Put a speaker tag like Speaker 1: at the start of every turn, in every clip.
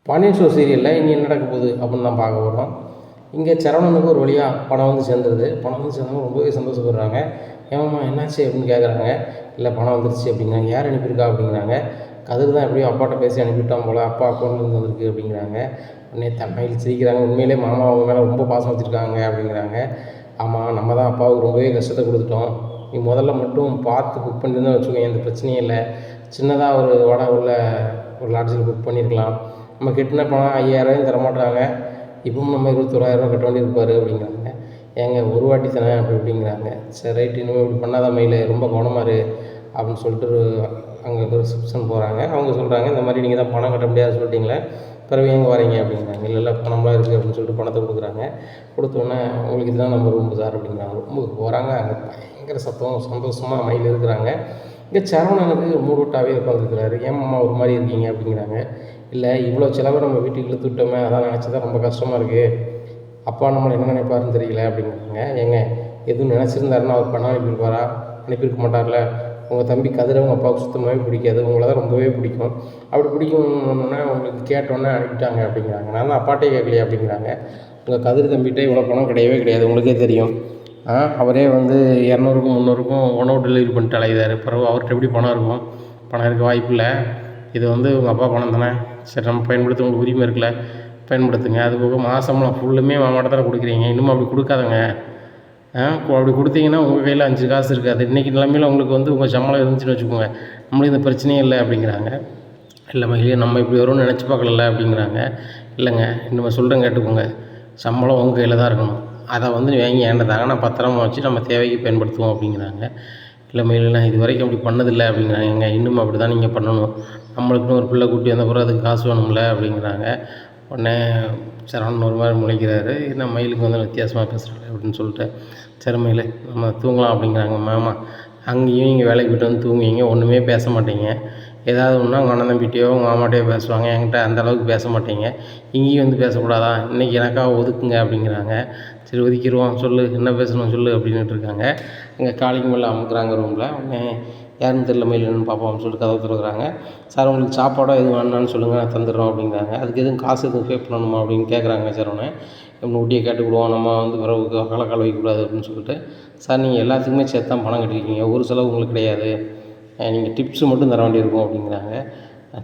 Speaker 1: Pandian show சீரியலில் இனி என்ன நடக்க போகுது அப்படின்னு தான் பார்க்க போகிறோம். இங்கே சரவணனுக்கு ஒரு வழியாக பணம் வந்து சேர்ந்துருது. பணம் வந்து சேர்ந்தவங்க ரொம்பவே சந்தோஷப்படுறாங்க. ஏமாம்மா என்னாச்சு அப்படின்னு கேட்குறாங்க. இல்லை பணம் வந்துருச்சு அப்படிங்கிறாங்க. யார் அனுப்பியிருக்கா அப்படிங்கிறாங்க. கதிர் தான் எப்படியோ அப்பாட்ட பேசி அனுப்பிவிட்டான் போல், அப்பா அக்கௌண்ட்லேருந்து வந்திருக்கு அப்படிங்கிறாங்க. உடனே தமிழ் சிரிக்கிறாங்க. உண்மையிலே மாமா அவங்க மேலே ரொம்ப பாசம் வச்சுருக்காங்க அப்படிங்கிறாங்க. ஆமாம், நம்ம தான் அப்பாவுக்கு ரொம்பவே கஷ்டத்தை கொடுத்துட்டோம். நீ முதல்ல மட்டும் பார்த்து புக் பண்ணியிருந்தா வச்சுக்கோங்க, எந்த பிரச்சனையும் இல்லை. சின்னதாக ஒரு வாடகை உள்ள ஒரு லாட்ஜில் புக் பண்ணியிருக்கலாம். நம்ம கட்டின பணம் 5000 தரமாட்டாங்க. இப்பவும் நம்ம 21,000 கட்ட வேண்டியிருப்பார் அப்படிங்கிறாங்க. ஏங்க ஒரு வாட்டி தானே அப்படிங்கிறாங்க. சரி ரைட்டு, இனிமேல் இப்படி பண்ணாத மயில், ரொம்ப கவனமாக இரு அப்படின்னு சொல்லிட்டு அங்கே ரிசப்ஷன் போகிறாங்க. அவங்க சொல்கிறாங்க, இந்த மாதிரி நீங்கள் தான் பணம் கட்ட முடியாது சொல்லிட்டீங்களே, பிறகு எங்கே வரீங்க அப்படிங்கிறாங்க. இல்லை பணம்லாம் இருக்குது அப்படின்னு சொல்லிட்டு பணத்தை கொடுக்குறாங்க. கொடுத்தோன்னே உங்களுக்கு இதுதான் நம்ம ரூம் சார் அப்படிங்கிறாங்க. ரூமுக்கு போகிறாங்க. அங்கே பயங்கர சத்தம், சந்தோஷமாக மயில் இருக்கிறாங்க. இங்கே சரவணனுக்கு மூடுவிட்டாவே உட்காந்துருக்கிறாரு. ஏம்மா ஒரு மாதிரி இருக்கீங்க அப்படிங்கிறாங்க. இல்லை இவ்வளோ செலவை நம்ம வீட்டுக்கு இழுத்து விட்டோமே, அதான் நினச்சி தான் ரொம்ப கஷ்டமாக இருக்குது. அப்பா நம்மளை என்ன நினைப்பாருன்னு தெரியல அப்படிங்கிறாங்க. ஏங்க எதுவும் நினச்சிருந்தாருன்னா அவர் பண்ண அனுப்பியிருப்பாரா? அனுப்பியிருக்க மாட்டார்ல. உங்கள் தம்பி கதிரை உங்கள் அப்பாவுக்கு சுத்தமாகவே பிடிக்காது, உங்களை தான் ரொம்பவே பிடிக்கும். அப்படி பிடிக்கும்னா உங்களுக்கு கேட்டோன்னே அனுப்பிட்டாங்க அப்படிங்கிறாங்க. நான் தான் அப்பாட்டே கேட்கலையே அப்படிங்கிறாங்க. உங்கள் கதிர் தம்பிகிட்டே இவ்வளோ பணம் கிடையவே கிடையாது, உங்களுக்கே தெரியும். அவரே வந்து 200க்கும் 300க்கும் உணவு டெலிவரி பண்ணிட்டு அலையுதார். பிறகு அவர்கிட்ட எப்படி பணம் இருக்கும்? பணம் இருக்க வாய்ப்பு இல்லை. இது வந்து உங்கள் அப்பா பணம் தானே, சரி நம்ம பயன்படுத்த உங்களுக்கு உரிமை இருக்குல்ல, பயன்படுத்துங்க. அது போக மாதம்லாம் ஃபுல்லுமே மாமாட்ட தானே கொடுக்குறீங்க, இன்னும் அப்படி கொடுக்காதங்க. அப்படி கொடுத்தீங்கன்னா உங்கள் கையில் 5 காசு இருக்காது. இன்றைக்கி நிலைமையில் உங்களுக்கு வந்து உங்கள் சம்பளம் இருந்துச்சுன்னு வச்சுக்கோங்க, நம்மளுக்கு இந்த பிரச்சனையே இல்லை அப்படிங்கிறாங்க. இல்லை மகிழே, நம்ம இப்படி வரும்னு நினச்சி பார்க்கல அப்படிங்கிறாங்க. இல்லைங்க, நம்ம சொல்கிறேன் கேட்டுக்கோங்க, சம்பளம் உங்கள் கையில் தான் இருக்கணும். அதை வந்து வாங்கி ஏண்டதாங்க நான் பத்திரமா வச்சு நம்ம தேவைக்கு பயன்படுத்துவோம் அப்படிங்கிறாங்க. இல்லை மயில், நான் இது வரைக்கும் அப்படி பண்ணதில்லை அப்படிங்கிறாங்க. இன்னும் அப்படி தான் நீங்கள் பண்ணணும், நம்மளுக்குன்னு ஒரு பிள்ளை குட்டி வந்த பிறகு அதுக்கு காசு வேணும்ல அப்படிங்கிறாங்க. உடனே சரவணன் ஒரு மாதிரி முளைக்கிறாரு. என்ன மயிலுக்கு வந்து வித்தியாசமாக பேசுகிறாரு அப்படின்னு சொல்லிட்டு, சரி மயில் நம்ம தூங்கலாம் அப்படிங்கிறாங்க. மாமா அங்கேயும் நீங்கள் வேலைக்கு போய்ட்டு வந்து தூங்குவீங்க, ஒன்றுமே பேச மாட்டீங்க. ஏதாவது ஒன்றா உங்கள் அண்ணன் தம்பிகிட்டையோ உங்கள் மாமாட்டையோ பேசுவாங்க, என்கிட்ட அந்தளவுக்கு பேச மாட்டீங்க. இங்கேயும் வந்து பேசக்கூடாதா? இன்றைக்கி எனக்காக ஒதுக்குங்க அப்படிங்கிறாங்க. சரி ஒதுக்கிடுவோம், சொல்லு என்ன பேசணும் சொல்லு அப்படின்ட்டு இருக்காங்க. இங்கே காலிங் மேலே அமுக்குறாங்க ரூமில். உடனே யாருன்னு தெரியல, மயில் என்னன்னு பார்ப்போம்னு சொல்லிட்டு கதவை திறக்கிறாங்க. சார் உங்களுக்கு சாப்பாடோ எதுவும் வேணும்னான்னு சொல்லுங்கள், நான் தந்துடுறோம் அப்படிங்கிறாங்க. அதுக்கு எதுவும் காசு எதுவும் பே பண்ணணுமா அப்படின்னு கேட்குறாங்க. சரவணன் நம்ம ஊட்டியை கேட்டுக்கிடுவோம், நம்ம வந்து பிறகு கலக்கால் வைக்கக்கூடாது அப்படின்னு சொல்லிட்டு, சார் நீங்கள் எல்லாத்துக்குமே சேர்த்து தான் பணம் கட்டிருக்கீங்க, ஒரு செலவு உங்களுக்கு கிடையாது, நீங்கள் டிப்ஸு மட்டும் தர வேண்டியிருக்கும் அப்படிங்கிறாங்க.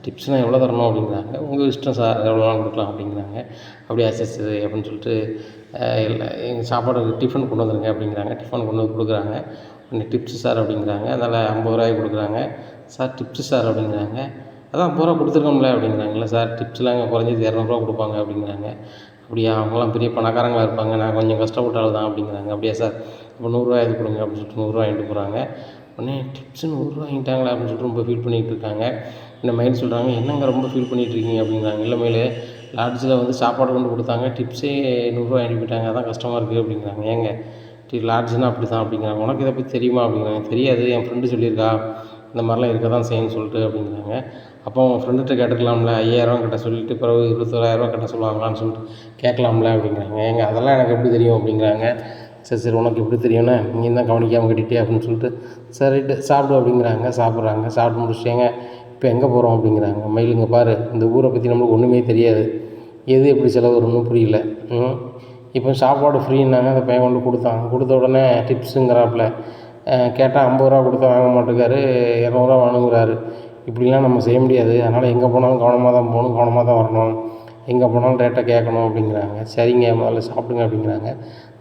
Speaker 1: டிப்ஸ்னால் எவ்வளோ தரணும் அப்படிங்கிறாங்க. உங்கள் இஷ்டம் சார், எவ்வளோலாம் கொடுக்கலாம் அப்படிங்கிறாங்க. அப்படியா சரி அப்படின்னு சொல்லிட்டு இல்லை எங்கள் சாப்பாடு டிஃபன் கொண்டு வந்துருங்க அப்படிங்கிறாங்க. டிஃபன் கொண்டு வந்து கொடுக்குறாங்க. உடனே டிப்ஸு சார் அப்படிங்கிறாங்க. அதனால் 50 ரூபாய் கொடுக்குறாங்க. சார் டிப்ஸு சார் அப்படிங்கிறாங்க. அதான் 50 ரூபா கொடுத்துருக்கோம்ல அப்படிங்கிறாங்க. இல்லை சார் டிப்ஸ்லாம் இங்கே குறைஞ்சது 200 கொடுப்பாங்க அப்படிங்கிறாங்க. அப்படியா, அவங்களாம் பெரிய பணக்காரங்களாக இருப்பாங்க, நான் கொஞ்சம் கஷ்டப்பட்ட ஆள் தான் அப்படிங்கிறாங்க. அப்படியா சார், இப்போ 100 எது கொடுங்க அப்படின்னு சொல்லிட்டு 100 வாங்கிட்டு போகிறாங்க. உடனே டிப்ஸு 100 வாங்கிட்டாங்களா அப்படின்னு சொல்லிட்டு ரொம்ப ஃபீல் பண்ணிகிட்டு இருக்காங்க. இந்த மயில் சொல்கிறாங்க, என்னங்க ரொம்ப ஃபீல் பண்ணிகிட்டு இருக்கீங்க அப்படிங்கிறாங்க. இல்லை மயில், லாட்ஜில் வந்து சாப்பாடு கொண்டு கொடுத்தாங்க, டிப்ஸே 100 வாங்கிட்டு போயிட்டாங்க, அதான் கஷ்டமாக இருக்குது அப்படிங்கிறாங்க. ஏங்க லாட்ஜுன்னா அப்படி தான் அப்படிங்கிறாங்க. உனக்கு இதை பற்றி தெரியுமா அப்படிங்கிறாங்க. தெரியாது, என் ஃப்ரெண்டு சொல்லியிருக்கா இந்த மாதிரிலாம் இருக்க தான் செய்யணும்னு சொல்லிட்டு அப்படிங்கிறாங்க. அப்போ உங்கள் ஃப்ரெண்டுகிட்ட கேட்டுக்கலாம்ல, 5000 கட்ட சொல்லிட்டு பிறகு 21,000 கட்ட சொல்லுவாங்களான்னு சொல்லிட்டு கேட்கலாம்ல அப்படிங்கிறாங்க. ஏங்க அதெல்லாம் எனக்கு எப்படி தெரியும் அப்படிங்கிறாங்க. சரி உனக்கு எப்படி தெரியும்னா நீ தான் கவனிக்காமல் கட்டிட்டே அப்படின்னு சொல்லிட்டு, சரி ரைட்டு சாப்பிடு அப்படிங்கிறாங்க. சாப்பிட்றாங்க. சாப்பிட்டு முடிச்சிட்டேங்க, இப்போ எங்கே போகிறோம் அப்படிங்கிறாங்க. மயிலுங்க பாரு, இந்த ஊரை பற்றி நம்மளுக்கு ஒன்றுமே தெரியாது, எது எப்படி செலவு வரும்னு புரியல. இப்போ சாப்பாடு ஃப்ரீன்னாங்க. அந்த பையன் கொண்டு கொடுத்தான். கொடுத்த உடனே டிப்ஸுங்கிறாப்புல. கேட்டால் 50 ரூபா கொடுத்தா வாங்க மாட்டேங்காரு, 200 வேணுங்கிறாரு. இப்படிலாம் நம்ம செய்ய முடியாது, அதனால் எங்கே போனாலும் கவனமாக தான் போகணும், கவனமாக தான் வரணும், எங்கே போனாலும் ரேட்டை கேட்கணும் அப்படிங்கிறாங்க. சரிங்க முதல்ல சாப்பிடுங்க அப்படிங்கிறாங்க.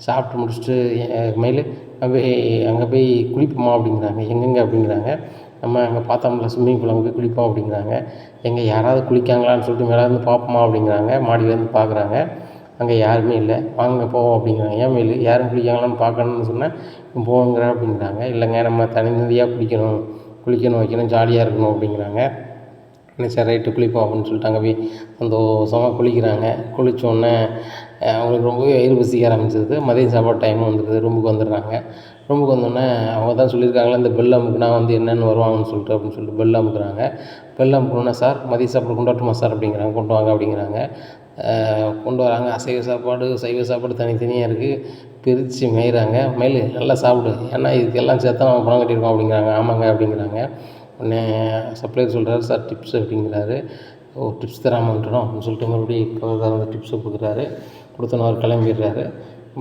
Speaker 1: சாப்பிட்டு முடிச்சுட்டு மயில் அங்கே போய் குளிப்போமா அப்படிங்கிறாங்க. எங்கெங்க அப்படிங்கிறாங்க. நம்ம அங்கே பார்த்தோம்ல ஸ்விம்மிங் பூல், அங்கே போய் குளிப்போம் அப்படிங்கிறாங்க. எங்கே யாராவது குளிக்காங்களான்னு சொல்லிட்டு மேலேருந்து பார்ப்போமா அப்படிங்கிறாங்க. மாடியிலேருந்து பார்க்குறாங்க. அங்கே யாருமே இல்லை. வாங்க போவோம் அப்படிங்கிறாங்க. ஏன் மயில், யாரும் குளிக்காங்களான்னு பார்க்கணுன்னு சொன்னேன், போங்கிற அப்படிங்கிறாங்க. இல்லைங்க நம்ம தனியாக குளிக்கணும் வைக்கணும், ஜாலியாக இருக்கணும் அப்படிங்கிறாங்க. சரி ரைட்டு குளிப்போம் அப்படின்னு சொல்லிட்டு அங்கே போய் சந்தோஷமாக குளிக்கிறாங்க. குளித்தோடனே அவங்களுக்கு ரொம்பவே வயிறு பசிக்க ஆரம்பிச்சிருது. மதியம் சாப்பாடு டைமும் வந்துடுது. ரூமுக்கு வந்துடுறாங்க. ரூமுக்கு வந்தோடனே அவங்க தான் சொல்லியிருக்காங்களே, இந்த பெல் அமுக்குனா வந்து என்னென்னு வருவாங்கன்னு சொல்லிட்டு அப்படின்னு சொல்லிட்டு பெல் அமுக்குறாங்க. பெல் அமுக்கணுன்னா சார் மதிய சாப்பாடு கொண்டாட்டுமா சார் அப்படிங்கிறாங்க. கொண்டு வாங்க அப்படிங்கிறாங்க. கொண்டு வராங்க. அசைவ சாப்பாடு சைவ சாப்பாடு தனித்தனியாக இருக்குது. பிரித்து மேய்கிறாங்க. மயில் நல்லா சாப்பிடு, ஏன்னா இதுக்கெல்லாம் சேர்த்தா நம்ம பணம் கட்டியிருக்கோம் அப்படிங்கிறாங்க. ஆமாங்க அப்படிங்கிறாங்க. உடனே சப்ளையர் சொல்கிறாரு, சார் டிப்ஸ் அப்படிங்கிறாரு. டிப்ஸ் தராமல் வந்துட்டோம் அப்படின்னு சொல்லிட்டு மறுபடியும் பக்கத்தில் வந்து டிப்ஸை கொடுக்குறாரு. கொடுத்தோன்னே அவர் கிளம்பிடுறாரு.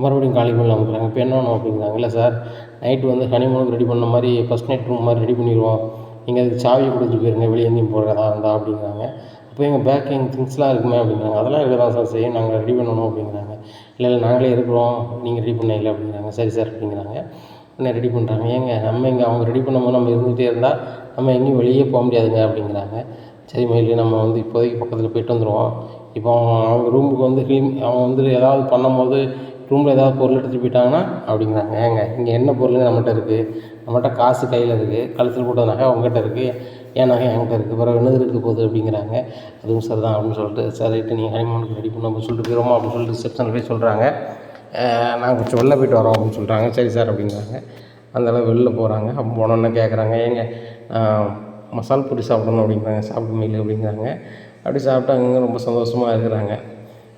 Speaker 1: மறுபடியும் காலிங் பெல் அமுக்குறாங்க. இப்போ என்ன வேணும் அப்படிங்கிறாங்க. இல்லை சார், நைட்டு வந்து ஹனிமூனுக்கு ரெடி பண்ண மாதிரி ஃபஸ்ட் நைட் ரூம் மாதிரி ரெடி பண்ணிடுவோம், நீங்கள் அதுக்கு சாவி கொடுத்துட்டு போயிருங்க, வெளியே எங்கேயும் போகிறதா இருந்தால் அப்படிங்கிறாங்க. அப்போ எங்கள் பேக்கிங் திங்ஸ்லாம் இருக்குமே அப்படிங்கிறாங்க. அதெல்லாம் இருக்க தான் சார் செய்யும், நாங்கள் ரெடி பண்ணணும் அப்படிங்கிறாங்க. இல்லை நாங்களே இருக்கிறோம், நீங்கள் ரெடி பண்ணல அப்படிங்கிறாங்க. சரி சார் அப்படிங்கிறாங்க. உடனே ரெடி பண்ணுறாங்க. ஏங்க நம்ம இங்கே அவங்க ரெடி பண்ணும்போது நம்ம இருந்துகிட்டே இருந்தால் நம்ம எங்கேயும் வெளியே போக முடியாதுங்க அப்படிங்கிறாங்க. சரி மயிலு, நம்ம வந்து இப்போதைக்கு பக்கத்தில் போய்ட்டு வந்துடுவோம். இப்போ அவங்க ரூமுக்கு வந்து அவங்க வந்து ஏதாவது பண்ணும்போது ரூமில் ஏதாவது பொருள் எடுத்துகிட்டு போயிட்டாங்கன்னா அப்படிங்கிறாங்க. ஏங்க இங்கே என்ன பொருளுங்க நம்மகிட்ட இருக்குது? நம்மகிட்ட காசு கையில் இருக்குது, கழுத்தில் போட்ட நகை உங்கள்கிட்ட இருக்குது, என் நகை என்கிட்ட இருக்குது, பிறகு என்னது இருக்க போகுது அப்படிங்கிறாங்க. அதுவும் சரி தான் அப்படின்னு சொல்லிட்டு, சரி ரைட்டு நீங்கள் ஹனிமூனுக்கு ரெடி பண்ண அப்படின்னு சொல்லிட்டு போயிடுவோமா அப்படின்னு சொல்லிட்டு ரிசப்ஷனில் போய் சொல்கிறாங்க. நாங்கள் கொஞ்சம் வெளில போய்ட்டு வரோம் அப்படின்னு சொல்கிறாங்க. சரி சார் அப்படிங்கிறாங்க. அந்தளவு வெளில போகிறாங்க. அப்போ போனோன்னே கேட்குறாங்க, ஏங்க மசால் பூரி சாப்பிடணும் அப்படிங்கிறாங்க. சாப்பிட மயில் அப்படிங்கிறாங்க. அப்படி சாப்பிட்டு அங்கே ரொம்ப சந்தோஷமாக இருக்கிறாங்க.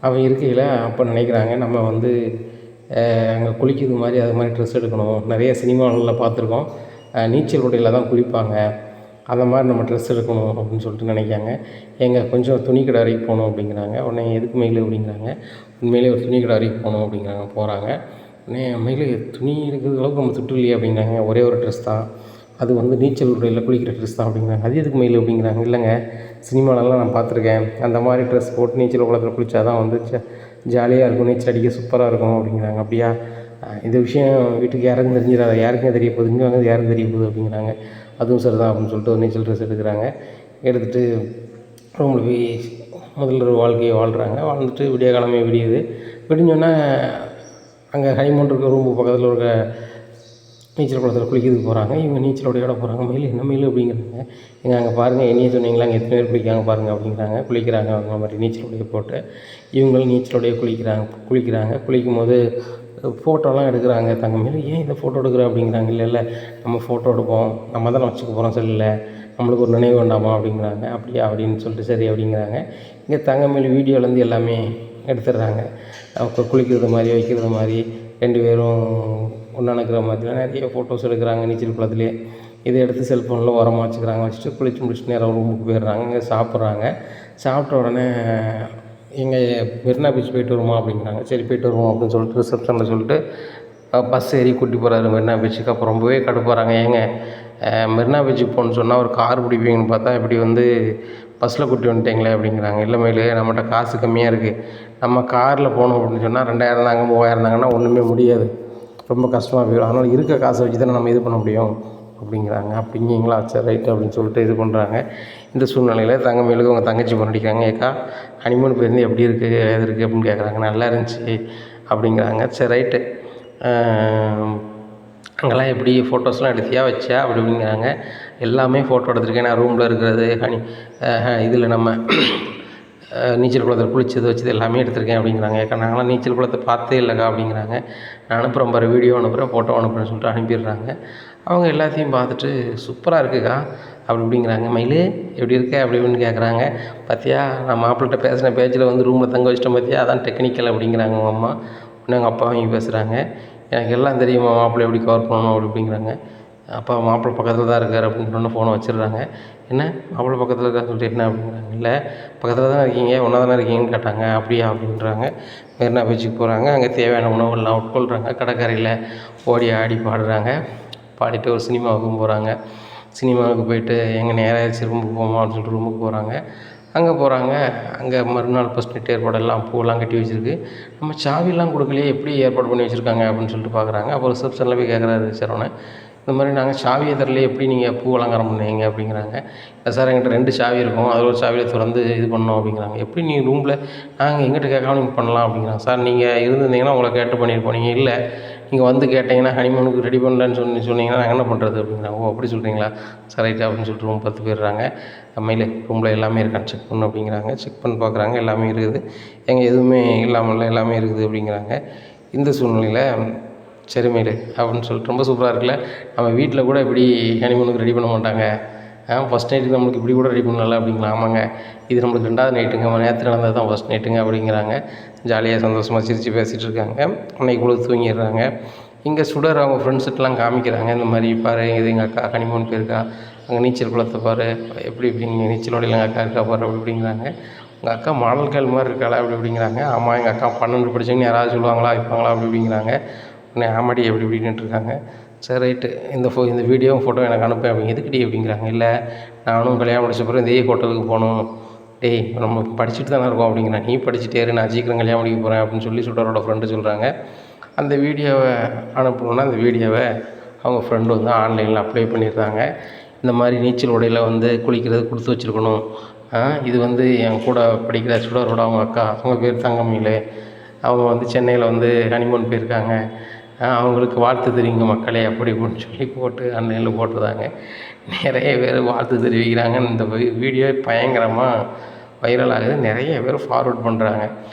Speaker 1: அவன் இருக்கையில் அப்போ நினைக்கிறாங்க, நம்ம வந்து அங்கே குளிக்கிறது மாதிரி அது மாதிரி ட்ரெஸ் எடுக்கணும். நிறைய சினிமாவில் பார்த்துருக்கோம், நீச்சல் உடையில் தான் குளிப்பாங்க, அந்த மாதிரி நம்ம ட்ரெஸ் எடுக்கணும் அப்படின்னு சொல்லிட்டு நினைக்காங்க. கொஞ்சம் துணி கடை வரைக்கும் போகணும் அப்படிங்கிறாங்க. உடனே எதுக்கு மயில் அப்படிங்கிறாங்க. உண்மையிலே ஒரு துணி கடை வரைக்கும் போகணும் அப்படிங்கிறாங்க. போகிறாங்க. உடனே மயில் துணி எடுக்கிறது அளவுக்கு நம்ம துட்டு இல்லையே அப்படிங்கிறாங்க. ஒரே ஒரு ட்ரெஸ் தான், அது வந்து நீச்சல் உடையில் குளிக்கிற ட்ரெஸ் தான் அப்படிங்கிறாங்க. அது எதுக்கு மயில் அப்படிங்கிறாங்க. இல்லைங்க, சினிமாலெலாம் நான் பார்த்துருக்கேன், அந்த மாதிரி ட்ரெஸ் போட்டு நீச்சல் குளத்தில் குளித்தா தான் வந்து ஜாலியாக இருக்கும், நீச்சல் அடிக்க சூப்பராக இருக்கும் அப்படிங்கிறாங்க. அப்படியா, இந்த விஷயம் வீட்டுக்கு யாருக்கும் தெரிஞ்சிடாத, யாருக்குமே தெரிய போகுது, இங்கே வந்து யாருக்கும் தெரிய போகுது அப்படிங்கிறாங்க. அதுவும் சரி தான் அப்படின்னு சொல்லிட்டு ஒரு நீச்சல் ட்ரெஸ் எடுக்கிறாங்க. எடுத்துகிட்டு ரூமில் போய் முதல்ல ஒரு வாழ்க்கையை வாழ்கிறாங்க. வாழ்ந்துட்டு விடிய கிழமை விடியுது. விடிஞ்சோடனே அங்கே ஹனிமூன் இருக்க ரூமுக்கு பக்கத்தில் இருக்க நீச்சல் குளத்தில் குளிக்கிறதுக்கு போகிறாங்க. இவங்க நீச்சல் உடையோட போகிறாங்க. மயில் என்ன மயில் அப்படிங்கிறாங்க. அங்கே பாருங்கள், என்னையே சொன்னீங்களா, அங்கே எத்தனை பேர் குளிக்காங்க பாருங்கள் அப்படிங்கிறாங்க. குளிக்கிறாங்க அவங்க மாதிரி நீச்சல் உடைய போட்டு. இவங்களும் நீச்சல் உடைய குளிக்கிறாங்க. குளிக்கும்போது ஃபோட்டோலாம் எடுக்கிறாங்க. தங்கமயில், ஏன் இந்த ஃபோட்டோ எடுக்கிற அப்படிங்கிறாங்க. இல்லை நம்ம ஃபோட்டோ எடுப்போம், நம்ம தான் வச்சுக்க போகிறோம் செல்லில், நம்மளுக்கு ஒரு நினைவு வேண்டாமா அப்படிங்கிறாங்க. அப்படியா அப்படின்னு சொல்லிட்டு சரி அப்படிங்கிறாங்க. இங்கே தங்கமயில் வீடியோலேருந்து எல்லாமே எடுத்துடுறாங்க. குளிக்கிறது மாதிரி, வைக்கிறது மாதிரி, 2 பேரும் ஒன்றா நிற்கிற மாதிரிலாம் நிறைய ஃபோட்டோஸ் எடுக்கிறாங்க நீச்சல் குளத்துலேயே. இதை எடுத்து செல்ஃபோனில் ஓரமாக வச்சுக்கிறாங்க. வச்சுட்டு குளிச்சு முடிச்சுட்டு நேராக ரூமுக்கு போயிடுறாங்க. இங்கே சாப்பிட்றாங்க. சாப்பிட்ட உடனே மெரினா பீச் போய்ட்டு வருமா அப்படிங்கிறாங்க. சரி போய்ட்டு வருவோம் அப்படின்னு சொல்லிட்டு ரிசப்ஷனில் சொல்லிட்டு பஸ் ஏறி கூட்டி போகிறாரு மெரினா பீச்சுக்கு. அப்போ ரொம்பவே கடுப்பாகிறாங்க. மெரினா பீச்சுக்கு போகணுன்னு சொன்னால் ஒரு கார் பிடிப்பீங்கன்னு பார்த்தா இப்படி வந்து பஸ்ஸில் கூட்டி வந்துட்டீங்களே அப்படிங்கிறாங்க. இல்லை மயில், நம்மகிட்ட காசு கம்மியாக இருக்குது, நம்ம காரில் போகணும் அப்படின்னு சொன்னால் 2000 தாங்க 3000 தாங்கன்னா ஒன்றுமே முடியாது, ரொம்ப கஷ்டமாக போயிடும். அதனால் இருக்க காசை வச்சு தானே நம்ம இது பண்ண முடியும் அப்படிங்கிறாங்க. அப்படிங்களா, சரி ரைட்டு அப்படின்னு சொல்லிட்டு இது பண்ணுறாங்க. இந்த சூழ்நிலையில் தங்கமயிலுக்கு அவங்க தங்கச்சி பண்ணிக்கிறாங்க. ஏக்கா ஹனிமூன் போயிருந்து எப்படி இருக்குது, ஏது இருக்குது அப்படின்னு கேட்குறாங்க. நல்லா இருந்துச்சு அப்படிங்கிறாங்க. சரி ரைட்டு, அங்கெல்லாம் எப்படி ஃபோட்டோஸ்லாம் எடுத்தியா வச்சா அப்படி அப்படிங்கிறாங்க. எல்லாமே ஃபோட்டோ எடுத்திருக்கேன், நான் ரூமில் இருக்கிறது இதில் நம்ம நீச்சல் குளத்தில் குளித்தது வச்சது எல்லாமே எடுத்திருக்கேன் அப்படிங்கிறாங்க. ஏக்கா நாங்களாம் நீச்சல் குளத்தை பார்த்தே இல்லைக்கா அப்படிங்கிறாங்க. நான் அனுப்புகிறேன் பாரு, வீடியோ அனுப்புகிறேன், ஃபோட்டோ அனுப்புகிறேன்னு சொல்லிட்டு அனுப்பிடுறாங்க. அவங்க எல்லாத்தையும் பார்த்துட்டு சூப்பராக இருக்குக்கா அப்படி இப்படிங்கிறாங்க. மயில் எப்படி இருக்க அப்படி இப்படின்னு கேட்குறாங்க. பார்த்தியா, நான் மாப்பிள்கிட்ட பேசின பேச்சில் வந்து ரூமில் தங்க வச்சிட்டேன் பார்த்தியா, அதான் டெக்னிக்கல் அப்படிங்கிறாங்க அவங்க அம்மா. உடனே எங்கள் அப்பா அவங்க பேசுகிறாங்க. எனக்கு எல்லாம் தெரியுமா மாப்பிள்ளை எப்படி கவர் பண்ணணும் அப்படி இப்படிங்கிறாங்க. அப்பா மாப்பிள்ளை பக்கத்தில் தான் இருக்கார் அப்படின்னு சொன்ன ஃபோனை வச்சிடுறாங்க. என்ன மாப்பிள்ளை பக்கத்தில் இருக்கான்னு சொல்லிட்டு என்ன அப்படிங்கிறாங்க. இல்லை பக்கத்தில் தானே இருக்கீங்க, ஒன்றா தானே இருக்கீங்கன்னு கேட்டாங்க. அப்படியா அப்படின்றாங்க. மெரினா பீச்சுக்கு போகிறாங்க. அங்கே தேவையான உணவுகள்லாம் உட்கொள்கிறாங்க. கடற்கரையில் ஓடி ஆடி பாடுறாங்க. பாடிட்டு ஒரு சினிமாவுக்கும் போகிறாங்க. சினிமாவுக்கு போயிட்டு நேராக ரூமுக்கு போவோமா அப்படின்னு சொல்லிட்டு ரூமுக்கு போகிறாங்க. அங்கே போகிறாங்க. அங்கே மறுநாள் ஃபஸ்ட் நைட் ஏற்பாடெல்லாம் பூவெல்லாம் கட்டி வச்சுருக்கு. நம்ம சாவிலாம் கொடுக்கலையே, எப்படி ஏற்பாடு பண்ணி வச்சுருக்காங்க அப்படின்னு சொல்லிட்டு பார்க்குறாங்க. அப்போ ரிசப்ஷனில் போய் கேட்குறாரு சரவணன், இந்த மாதிரி நாங்கள் சாவியை தரலையே, எப்படி நீங்கள் பூ அலங்காரம் பண்ணுவீங்க அப்படிங்கிறாங்க. சார் எங்கிட்ட 2 சாவி இருக்கும், அதில் ஒரு சாவியை திறந்து இது பண்ணோம் அப்படிங்கிறாங்க. எப்படி நீங்கள் ரூமில் நாங்கள் எங்கிட்ட கேட்காம நீங்கள் பண்ணலாம் அப்படிங்கிறாங்க. சார் நீங்கள் இருந்திருந்தீங்கன்னா உங்களை கேட்டு பண்ணியிருப்போம், நீங்கள் இல்லை, நீங்கள் வந்து கேட்டிங்கன்னா ஹனிமூனுக்கு ரெடி பண்ணலன்னு சொன்னீங்கன்னா நாங்கள் என்ன பண்ணுறது அப்படிங்கிறாங்க. ஓ அப்படி சொல்கிறீங்களா, சார் ரைட்டு அப்படின்னு சொல்லிட்டு ரூம் பார்த்து போயிடுறாங்க. மயில் ரூமில் எல்லாமே இருக்கான்னு செக் பண்ணு அப்படிங்கிறாங்க. செக் பண்ணி பார்க்குறாங்க, எல்லாமே இருக்குது. எதுவுமே இல்லாமல் எல்லாமே இருக்குது அப்படிங்கிறாங்க. இந்த சூழ்நிலையில் சரி மயில் அப்படின்னு சொல்லிட்டு, ரொம்ப சூப்பராக இருக்குல்ல, நம்ம வீட்டில் கூட இப்படி ஹனிமூனுக்கு ரெடி பண்ண மாட்டாங்க, ஃபஸ்ட் நைட்டுக்கு நம்மளுக்கு இப்படி கூட ரெடி பண்ணல அப்படிங்களா. ஆமாங்க, இது நம்மளுக்கு 2வது நைட்டுங்க, நேற்று நடந்தது தான் ஃபஸ்ட் நைட்டுங்க அப்படிங்கிறாங்க. ஜாலியாக சந்தோஷமாக சிரித்து பேசிகிட்டு இருக்காங்க. அன்னைக்கு பொழுது தூங்கிடுறாங்க. இங்கே சுடர் அவங்க ஃப்ரெண்ட்ஸுக்கெலாம் காமிக்கிறாங்க. இந்த மாதிரி பாரு, இது எங்கள் அக்கா ஹனிமூன் போயிருக்கா, அங்கே நீச்சல் குளத்தை பாரு எப்படி இப்படிங்க நீச்சல் உடையில் எங்கள் அக்கா இருக்கா பாரு அப்படி இப்படிங்கிறாங்க. உங்கள் அக்கா மாடல் கேர்ள் மாதிரி இருக்காளா அப்படி இப்படிங்கிறாங்க. ஆமாம் எங்கள் அக்கா 12 படித்தவங்க யாராவது சொல்லுவாங்களா வைப்பாங்களா அப்படி இப்படிங்கிறாங்க. உடனே ஆமாடி எப்படி இப்படின்னுட்டு இருக்காங்க. சரி ரைட்டு இந்த வீடியோவும் ஃபோட்டோ எனக்கு அனுப்பேன் அப்படிங்க. எதுக்குடி அப்படிங்கிறாங்க. இல்லை நானும் கல்யாணம் முடிச்ச பிறகு இதே ஹோட்டலுக்கு போகணும். டேய் நம்ம படிச்சுட்டு தானே இருக்கோம் அப்படிங்கிறான். நீ படிச்சுட்டே இரு, நான் சீக்கிரம் கல்யாணம் முடிக்க போகிறேன் அப்படின்னு சொல்லி சுடரோட ஃப்ரெண்டு சொல்கிறாங்க. அந்த வீடியோவை அனுப்பணுன்னா அந்த வீடியோவை அவங்க ஃப்ரெண்டு வந்து ஆன்லைனில் அப்ளை பண்ணிடுறாங்க. இந்த மாதிரி நீச்சல் உடையில் வந்து குளிக்கிறது கொடுத்து வச்சுருக்கணும். இது வந்து என் கூட படிக்கிற சுடரோட அவங்க அக்கா, அவங்க பேர் தங்கமயில். அவங்க வந்து சென்னையில் வந்து ஹனிமூன் போயிருக்காங்க. அவங்களுக்கு வாழ்த்து தெரியுங்க மக்களே அப்படி இப்படின்னு சொல்லி போட்டு ஆன்லைனில் போட்டுருந்தாங்க. நிறைய பேர் வாழ்த்து தெரிவிக்கிறாங்க. இந்த வீடியோ பயங்கரமாக வைரல் ஆகுது. நிறைய பேர் ஃபார்வர்ட் பண்ணுறாங்க.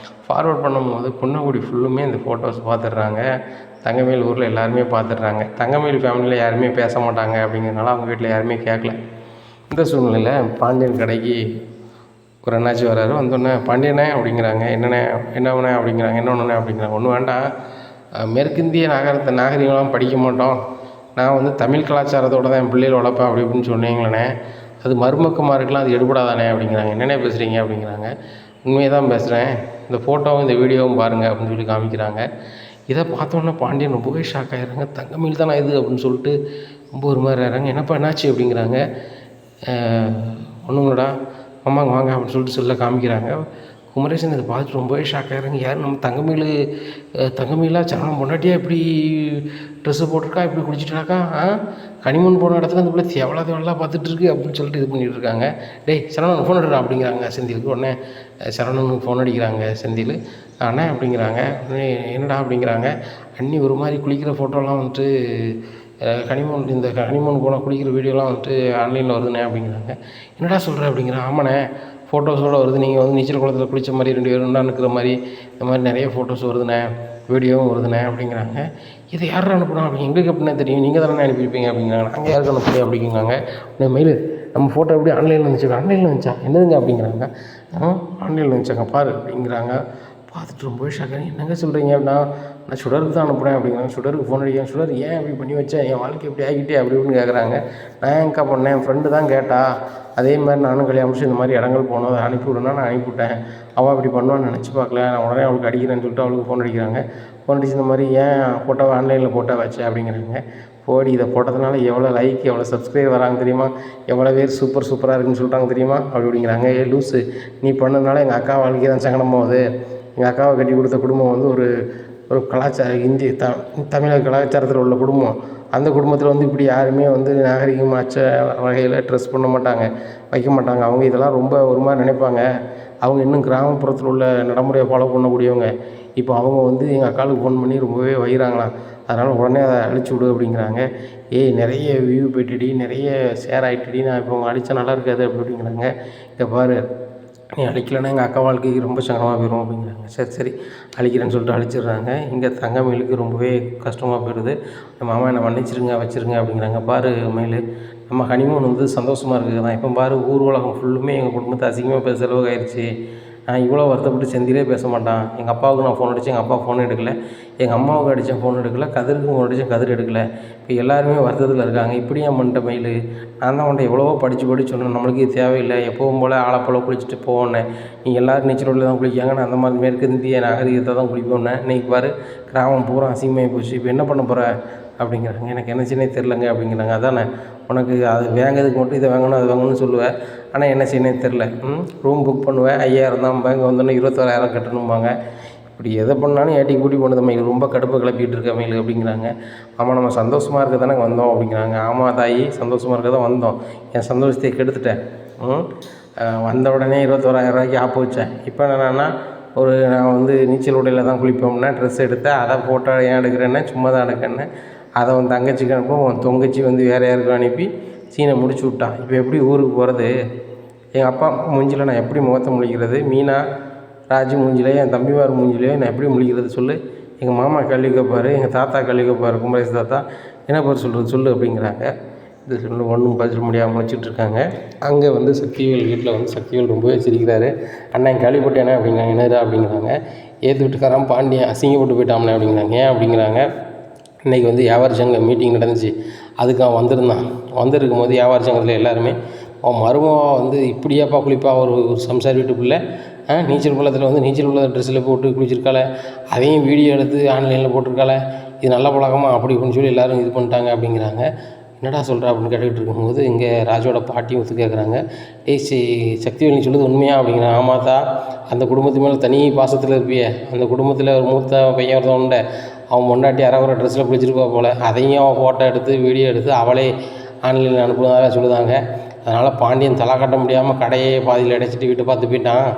Speaker 1: ஃபார்வர்ட் பண்ணும்போது குன்னக்குடி ஃபுல்லுமே இந்த ஃபோட்டோஸ் பார்த்துட்றாங்க. தங்கமயில் ஊரில் எல்லாருமே பார்த்துட்றாங்க. தங்கமயில் ஃபேமிலியில் யாருமே பேச மாட்டாங்க அப்படிங்கிறதுனால அவங்க வீட்டில் யாருமே கேட்கல. இந்த சூழ்நிலையில் பாண்டியன் கடைக்கு ஒரு அண்ணாச்சி வர்றாரு. வந்தோடனே பாண்டியனே அப்படிங்கிறாங்க. என்னண்ணே அப்படிங்கிறாங்க. என்ன ஒன்றுண்ணே அப்படிங்கிறாங்க. ஒன்றும் வேண்டாம், மேற்கிந்திய நாகரிகம்லாம் படிக்க மாட்டோம், நான் வந்து தமிழ் கலாச்சாரத்தோடு தான் என் பிள்ளைகள் வளர்ப்பேன் அப்படி இப்படின்னு சொன்னீங்களே, அது மருமக்கமாருக்கெலாம் அது எடுபடாதானே அப்படிங்கிறாங்க. என்னென்ன பேசுகிறீங்க அப்படிங்கிறாங்க. உண்மையை தான் பேசுகிறேன், இந்த ஃபோட்டோவும் இந்த வீடியோவும் பாருங்கள் அப்படின்னு சொல்லி காமிக்கிறாங்க. இதை பார்த்தோன்னே பாண்டியன் ரொம்பவே ஷாக் ஆகிடுறாங்க. தங்கமயில் தானே இது அப்படின்னு சொல்லிட்டு ரொம்ப ஒரு மாதிரி ஆகிறாங்க. என்னப்பா என்னாச்சு அப்படிங்கிறாங்க. ஒன்றுங்கடா ஆமாங்க வாங்க அப்படின்னு சொல்லிட்டு சொல்ல காமிக்கிறாங்க. குமரேசன் இதை பார்த்துட்டு ரொம்பவே ஷாக் ஆகிறாங்க. யார் நம்ம தங்கமயிலாக சரணம் பொண்டாட்டியாக இப்படி ட்ரெஸ்ஸு போட்டிருக்கா, இப்படி குடிச்சிட்டாக்கா, கனிமன் போன இடத்துல அந்த பிள்ளை தேவலாம் பார்த்துட்ருக்கு அப்படின்னு சொல்லிட்டு இது பண்ணிகிட்டு இருக்காங்க. டேய் சரவணன் ஃபோன் எடுறா அப்படிங்கிறாங்க செந்திலுக்கு. உடனே சரவணனுக்கு ஃபோன் அடிக்கிறாங்க செந்தில். அண்ணே அப்படிங்கிறாங்க. உடனே என்னடா அப்படிங்கிறாங்க. அண்ணி ஒரு மாதிரி குளிக்கிற ஃபோட்டோலாம் வந்துட்டு இந்த ஹனிமூன் போனால் குளிக்கிற வீடியோலாம் வந்துட்டு ஆன்லைனில் வருதுண்ணே அப்படிங்கிறாங்க. என்னடா சொல்கிற அப்படிங்கிறேன். ஆமாண்ணே ஃபோட்டோஸோடு வருது, நீங்கள் வந்து நீச்சல் குளத்தில் குளித்த மாதிரி 2 பேரும் ஒன்றா நிற்கிற மாதிரி இந்த மாதிரி நிறைய ஃபோட்டோஸ் வருதுண்ணே, வீடியோவும் வருதுண்ணே அப்படிங்கிறாங்க. இதை யாரும் அனுப்புனா அப்படி எங்களுக்கு எப்படின்னா தெரியும், நீங்கள் தானே அனுப்பியிருப்பீங்க அப்படிங்கிறாங்க. நாங்கள் யாருக்கு அனுப்பி அப்படிங்கிறாங்க. இந்த மெயில் நம்ம ஃபோட்டோ எப்படி ஆன்லைனில் வந்துச்சு, ஆன்லைனில் வந்துச்சா என்னதுங்க அப்படிங்கிறாங்க. ஆன்லைனில் வந்துச்சாங்க பாரு அப்படிங்கிறாங்க. பார்த்துட்டு ரொம்பவே ஷாக்காக என்னங்க சொல்கிறீங்க அப்படின்னா, நான் சுடருக்கு தான் அனுப்புகிறேன் அப்படிங்கிறாங்க. சுடருக்கு ஃபோன் அடிக்கிறேன். சுடர் ஏன் அப்படி பண்ணி வச்சேன், என் வாழ்க்கை எப்படி ஆகிட்டே அப்படி இப்படின்னு கேட்குறாங்க. நான் எங்கக்கா பண்ணேன், என் ஃப்ரெண்டு தான் கேட்டா, அதே மாதிரி நானும் கல்யாணம் முடிச்சு இந்த மாதிரி இடங்கள் போனோம், அதை அனுப்பிவிடுனா நான் அனுப்பிவிட்டேன், அவள் அப்படி பண்ணுவான்னு நினச்சி பார்க்கல, நான் உடனே அவளுக்கு அடிக்கிறேன்னு சொல்லிட்டு அவளுக்கு ஃபோன் அடிக்கிறாங்க. ஃபோன் அடிச்சு இந்த மாதிரி ஏன் ஃபோட்டோவை ஆன்லைனில் போட்டால் வச்சேன் அப்படிங்கிறாங்க. போடி இதை போட்டதுனால எவ்வளோ லைக் எவ்வளோ சப்ஸ்கிரைப் வராங்க தெரியுமா, எவ்வளோ பேர் சூப்பராக இருக்குன்னு சொல்லிட்டாங்க தெரியுமா அப்படி அப்படிங்கிறாங்க. லூஸு நீ பண்ணதுனால எங்கள் அக்கா வாழ்க்கை தான் சங்கடமாகுது. எங்கள் அக்காவை கட்டி கொடுத்த குடும்பம் வந்து ஒரு தமிழக கலாச்சாரத்தில் உள்ள குடும்பம். அந்த குடும்பத்தில் வந்து இப்படி யாருமே வந்து நாகரிகமாச்ச வகையில் ட்ரெஸ் பண்ண மாட்டாங்க, வைக்க மாட்டாங்க. அவங்க இதெல்லாம் ரொம்ப ஒரு மாதிரி நினைப்பாங்க. அவங்க இன்னும் கிராமப்புறத்தில் உள்ள நடைமுறையை ஃபாலோ பண்ணக்கூடியவங்க. இப்போ அவங்க வந்து எங்கள் அக்காவுக்கு ஃபோன் பண்ணி ரொம்பவே வைகிறாங்களாம். அதனால் உடனே அதை அழிச்சு விடு அப்படிங்கிறாங்க. நிறைய வியூ போய்ட்டுடி, நிறைய ஷேர் ஆகிட்டுடி, நான் இப்போ அவங்க அழிச்சா நல்லா இருக்காது அப்படி அப்படிங்கிறாங்க. இங்கே பாரு நீ அழிக்கலைன்னா எங்கள் அக்கா வாழ்க்கைக்கு ரொம்ப சங்கடமாக போயிடும் அப்படிங்கிறாங்க. சரி அழிக்கிறேன்னு சொல்லிட்டு அழிச்சிடுறாங்க. இங்கே தங்கமயிலுக்கு ரொம்பவே கஷ்டமாக போயிடுது. மாமா என்னை மன்னிச்சிருங்க வச்சுருங்க அப்படிங்கிறாங்க. பாரு மயில், நம்ம ஹனிமூன் வந்து சந்தோஷமாக இருக்குது தான், இப்போ பாரு ஊர் உலகம் ஃபுல்லுமே எங்கள் குடும்பத்தை அசிங்கமாக பேசுகிற அளவுக்கு ஆயிடுச்சு. இவ்வளோ வருத்தப்பட்டு செந்திலே பேச மாட்டான். எங்கள் அப்பாவுக்கு நான் ஃபோன் அடித்தேன், எங்கள் அப்பா ஃபோன் எடுக்கலை. எங்கள் அம்மாவுக்கு அடித்தேன், ஃபோன் எடுக்கலை. கதிருக்கு ஃபோன் அடித்தேன், கதிர் எடுக்கலை. இப்போ எல்லாருமே வருத்தத்தில் இருக்காங்க. இப்படி ஏன் பண்ணிட்ட மயில், நான் தான் உன்ட்ட எவ்வளவோ படித்து சொன்னேன், நம்மளுக்கு இது தேவையில்லை, எப்பவும் போல் ஆழப்போல் குளிச்சுட்டு போனேன். நீ எல்லோரும் நீச்சல் உள்ள தான் குளிக்காங்க, நான் அந்த மாதிரி மேற்கிந்திய நாகரிகத்தை தான் குளிப்போன்னேன். இன்றைக்கி பாரு கிராமம் பூரா அசிங்கமாகி போச்சு, இப்போ என்ன பண்ண போகிற அப்படிங்கிறாங்க. எனக்கு என்ன செய்யனே தெரிலங்க அப்படிங்கிறாங்க. அதானே உனக்கு அது வாங்கிறதுக்கு மட்டும் இதை வாங்கணும் அது வாங்கணும்னு சொல்லுவேன், ஆனால் என்ன செய்யனே தெரில. ரூம் புக் பண்ணுவேன் 5000 தான், பேங்க் வந்தோடனே 21000 கட்டணும்பாங்க. இப்படி எதை பண்ணாலும் ஏட்டி கூட்டி கொண்டு மயில் ரொம்ப கடுப்பை கிளப்பிகிட்டு இருக்க மயில் அப்படிங்கிறாங்க. ஆமாம் நம்ம சந்தோஷமாக இருக்க தானே வந்தோம் அப்படிங்கிறாங்க. ஆமாம் தாயி சந்தோஷமாக இருக்க தான் வந்தோம், என் சந்தோஷத்தை கெடுத்துட்டேன். வந்த உடனே 21000 ஆப்பு வச்சேன். இப்போ என்னென்னா நான் வந்து நீச்சல் உடையில் தான் குளிப்போம்னா ட்ரெஸ் எடுத்தேன், அதை ஃபோட்டோ ஏன் எடுக்கிறேன்னா சும்மா தான் எடுக்கிறேன்னு, அதை உன் தங்கச்சிக்கு அனுப்பும், உன் தொங்கச்சி வந்து வேறு யாருக்கும் அனுப்பி சீனை முடிச்சு விட்டான். இப்போ எப்படி ஊருக்கு போகிறது, எங்கள் அப்பா மூஞ்சில் நான் எப்படி முகத்தை முழிக்கிறது, மீனா ராஜு மூஞ்சிலே என் தம்பிமார் மூஞ்சிலே நான் எப்படி முழிக்கிறது சொல்லு. எங்கள் மாமா கல்வி கேட்பார், எங்கள் தாத்தா கல்வி கேட்பார், குமரேஷ் தாத்தா என்ன பேர் சொல்கிறது சொல்லு அப்படிங்கிறாங்க. இது சொல்லு ஒன்றும் பதில் முடியாமல் முடிச்சுட்ருக்காங்க. அங்கே வந்து சக்திவேல் வீட்டில் வந்து சக்திவேல் ரொம்பவே சிரிக்கிறாரு. அண்ணன் கேள்விப்பட்டேனே அப்படிங்கிறாங்க. என்னடா அப்படிங்கிறாங்க. ஏற்று விட்டுக்காரான் பாண்டியன் அசிங்கப்பட்டு போயிட்டாம்னே அப்படிங்கிறாங்க. ஏன் அப்படிங்கிறாங்க. இன்றைக்கி வந்து வியாபார சங்க மீட்டிங் நடந்துச்சு, அதுக்கு அவன் வந்திருந்தான். வந்திருக்கும் போது வியாபாரி சங்கத்தில் எல்லாருமே அவன் மருமவா வந்து இப்படியாப்பா குளிப்பா ஒரு சம்சார் வீட்டுக்குள்ளே நீச்சல் குளத்தில் வந்து நீச்சல் குள ட்ரெஸ்ஸில் போட்டு குளிச்சிருக்காள, அதையும் வீடியோ எடுத்து ஆன்லைனில் போட்டிருக்காள, இது நல்ல பழக்கமா அப்படி இப்படின்னு சொல்லி எல்லோரும் இது பண்ணிட்டாங்க அப்படிங்கிறாங்க. என்னடா சொல்கிற அப்படின்னு கேட்டுக்கிட்டு இருக்கும்போது இங்கே ராஜோட பாட்டியும் ஒத்து கேட்குறாங்க. சக்திவேல் நீ சொல்லுது உண்மையா அப்படிங்கிறாங்க. ஆமாத்தா, அந்த குடும்பத்து மேலே தனி பாசத்தில் இருப்பிய, அந்த குடும்பத்தில் ஒரு மூத்த பையன் ஒருத்தன் உண்டு, அவன் பொண்டாட்டி அரைவர ட்ரெஸ்ஸில் குளிச்சிருப்பா போல், அதையும் அவன் ஃபோட்டோ எடுத்து வீடியோ எடுத்து அவளே ஆன்லைனில் அனுப்புனதாக சொல்லுதாங்க. அதனால் பாண்டியன் தலை காட்ட முடியாமல் கடையே பாதியில் அடைச்சிட்டு வீட்டை பார்த்து போயிட்டான்.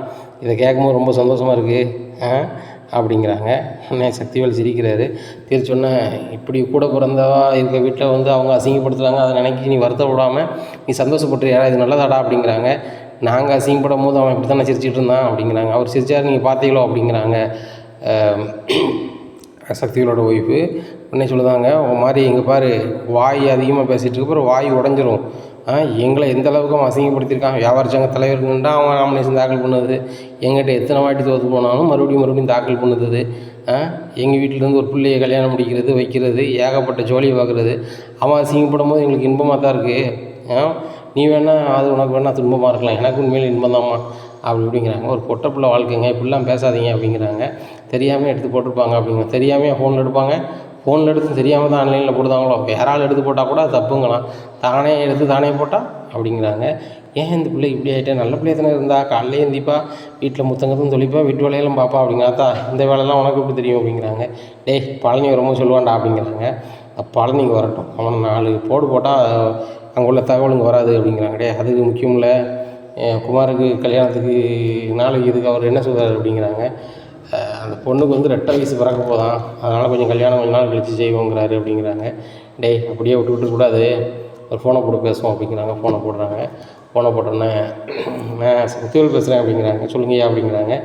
Speaker 1: இதை கேட்கும்போது ரொம்ப சந்தோஷமாக இருக்குது அப்படிங்கிறாங்க. உடனே சக்திவேல் சிரிக்கிறாரு. சொன்னேன், இப்படி கூட பிறந்தவா இருக்க வீட்டில் வந்து அவங்க அசிங்கப்படுத்துகிறாங்க, அதை நினைக்கி நீ வருத்தப்படாமல் நீ சந்தோஷப்பட்டுறியா, இது நல்லதாடா அப்படிங்கிறாங்க. நாங்கள் அசிங்கப்படும் போது அவன் இப்படி தானே சிரிச்சிட்டு இருந்தான் அப்படிங்கிறாங்க. அவர் சிரிச்சார், நீங்கள் பார்த்தீங்களோ அப்படிங்கிறாங்க சக்திவேலோட ஒய்ஃபு. உடனே சொல்லுதாங்க, உன் மாதிரி இங்கே பாரு, வாய் அதிகமாக பேசிகிட்டு இருக்க அப்புறம் வாய் உடஞ்சிரும். எங்களை எந்த அளவுக்கு அவன் அசிங்கப்படுத்தியிருக்கான். வியாபார சங்க தலைவருக்குண்டா அவன் நாமினேஷன் தாக்கல் பண்ணுது, எங்கிட்ட எத்தனை வாட்டி தோற்று போனாலும் மறுபடியும் தாக்கல் பண்ணுது. எங்கள் வீட்டிலேருந்து ஒரு பிள்ளையை கல்யாணம் முடிக்கிறது வைக்கிறது ஏகப்பட்ட ஜோலியை பார்க்குறது. அவன் அசிங்கப்படும் போது எங்களுக்கு இன்பமாக தான் இருக்குது. நீ வேணா அது உனக்கு வேணா துன்பமாக இருக்கலாம், எனக்கு உண்மையில் இன்பம் தான்மா அப்படிங்கிறாங்க. ஒரு பொட்ட பிள்ளை வாழ்க்கைங்க, இப்படிலாம் பேசாதீங்க அப்படிங்கிறாங்க. தெரியாமல் எடுத்து போட்டிருப்பாங்க அப்படிங்க. தெரியாமல் ஃபோனில் எடுப்பாங்க, ஃபோனில் எடுத்து தெரியாமல் தான் ஆன்லைனில் போடுதாங்களோ, வேற ஆள் எடுத்து போட்டால் கூட அது தப்புங்களாம். தானே எடுத்து தானே போட்டால் அப்படிங்கிறாங்க. ஏன் இந்த பிள்ளை இப்படி ஆகிட்டே, நல்ல பிள்ளைய தானே இருந்தா, காலையிலே எந்திப்பா, வீட்டில் முத்தங்கத்தும் தொழிப்பா, வீட்டு வேலையெல்லாம் பார்ப்பா அப்படிங்கிறாத்தா, இந்த வேலையெல்லாம் உனக்கு எப்படி தெரியும் அப்படிங்கிறாங்க. பழனி ரொம்ப சொல்லுவான்டா அப்படிங்கிறாங்க. பழனிக்கு வரட்டும், அவனை 4 போடு போட்டால் அங்கே உள்ள தகவலுங்க வராது அப்படிங்கிறாங்க. அது முக்கியம் இல்லை, குமாருக்கு கல்யாணத்துக்கு நாளைக்கு இதுக்கு அவர் என்ன சொல்கிறார் அப்படிங்கிறாங்க. அந்த பொண்ணுக்கு வந்து 2 வயசு பிறக்க போதான், அதனால் கொஞ்சம் கல்யாணம் கொஞ்ச நாள் கழித்து செய்வோங்கிறாரு அப்படிங்கிறாங்க. அப்படியே விட்டுக்கூடாது, ஒரு ஃபோனை போட்டு பேசுவோம் அப்படிங்கிறாங்க. ஃபோனை போடுறாங்க. ஃபோனை போட்டோன்னே, நான் சக்திவேல் பேசுகிறேன் அப்படிங்கிறாங்க. சொல்லுங்கய்யா அப்படிங்கிறாங்க.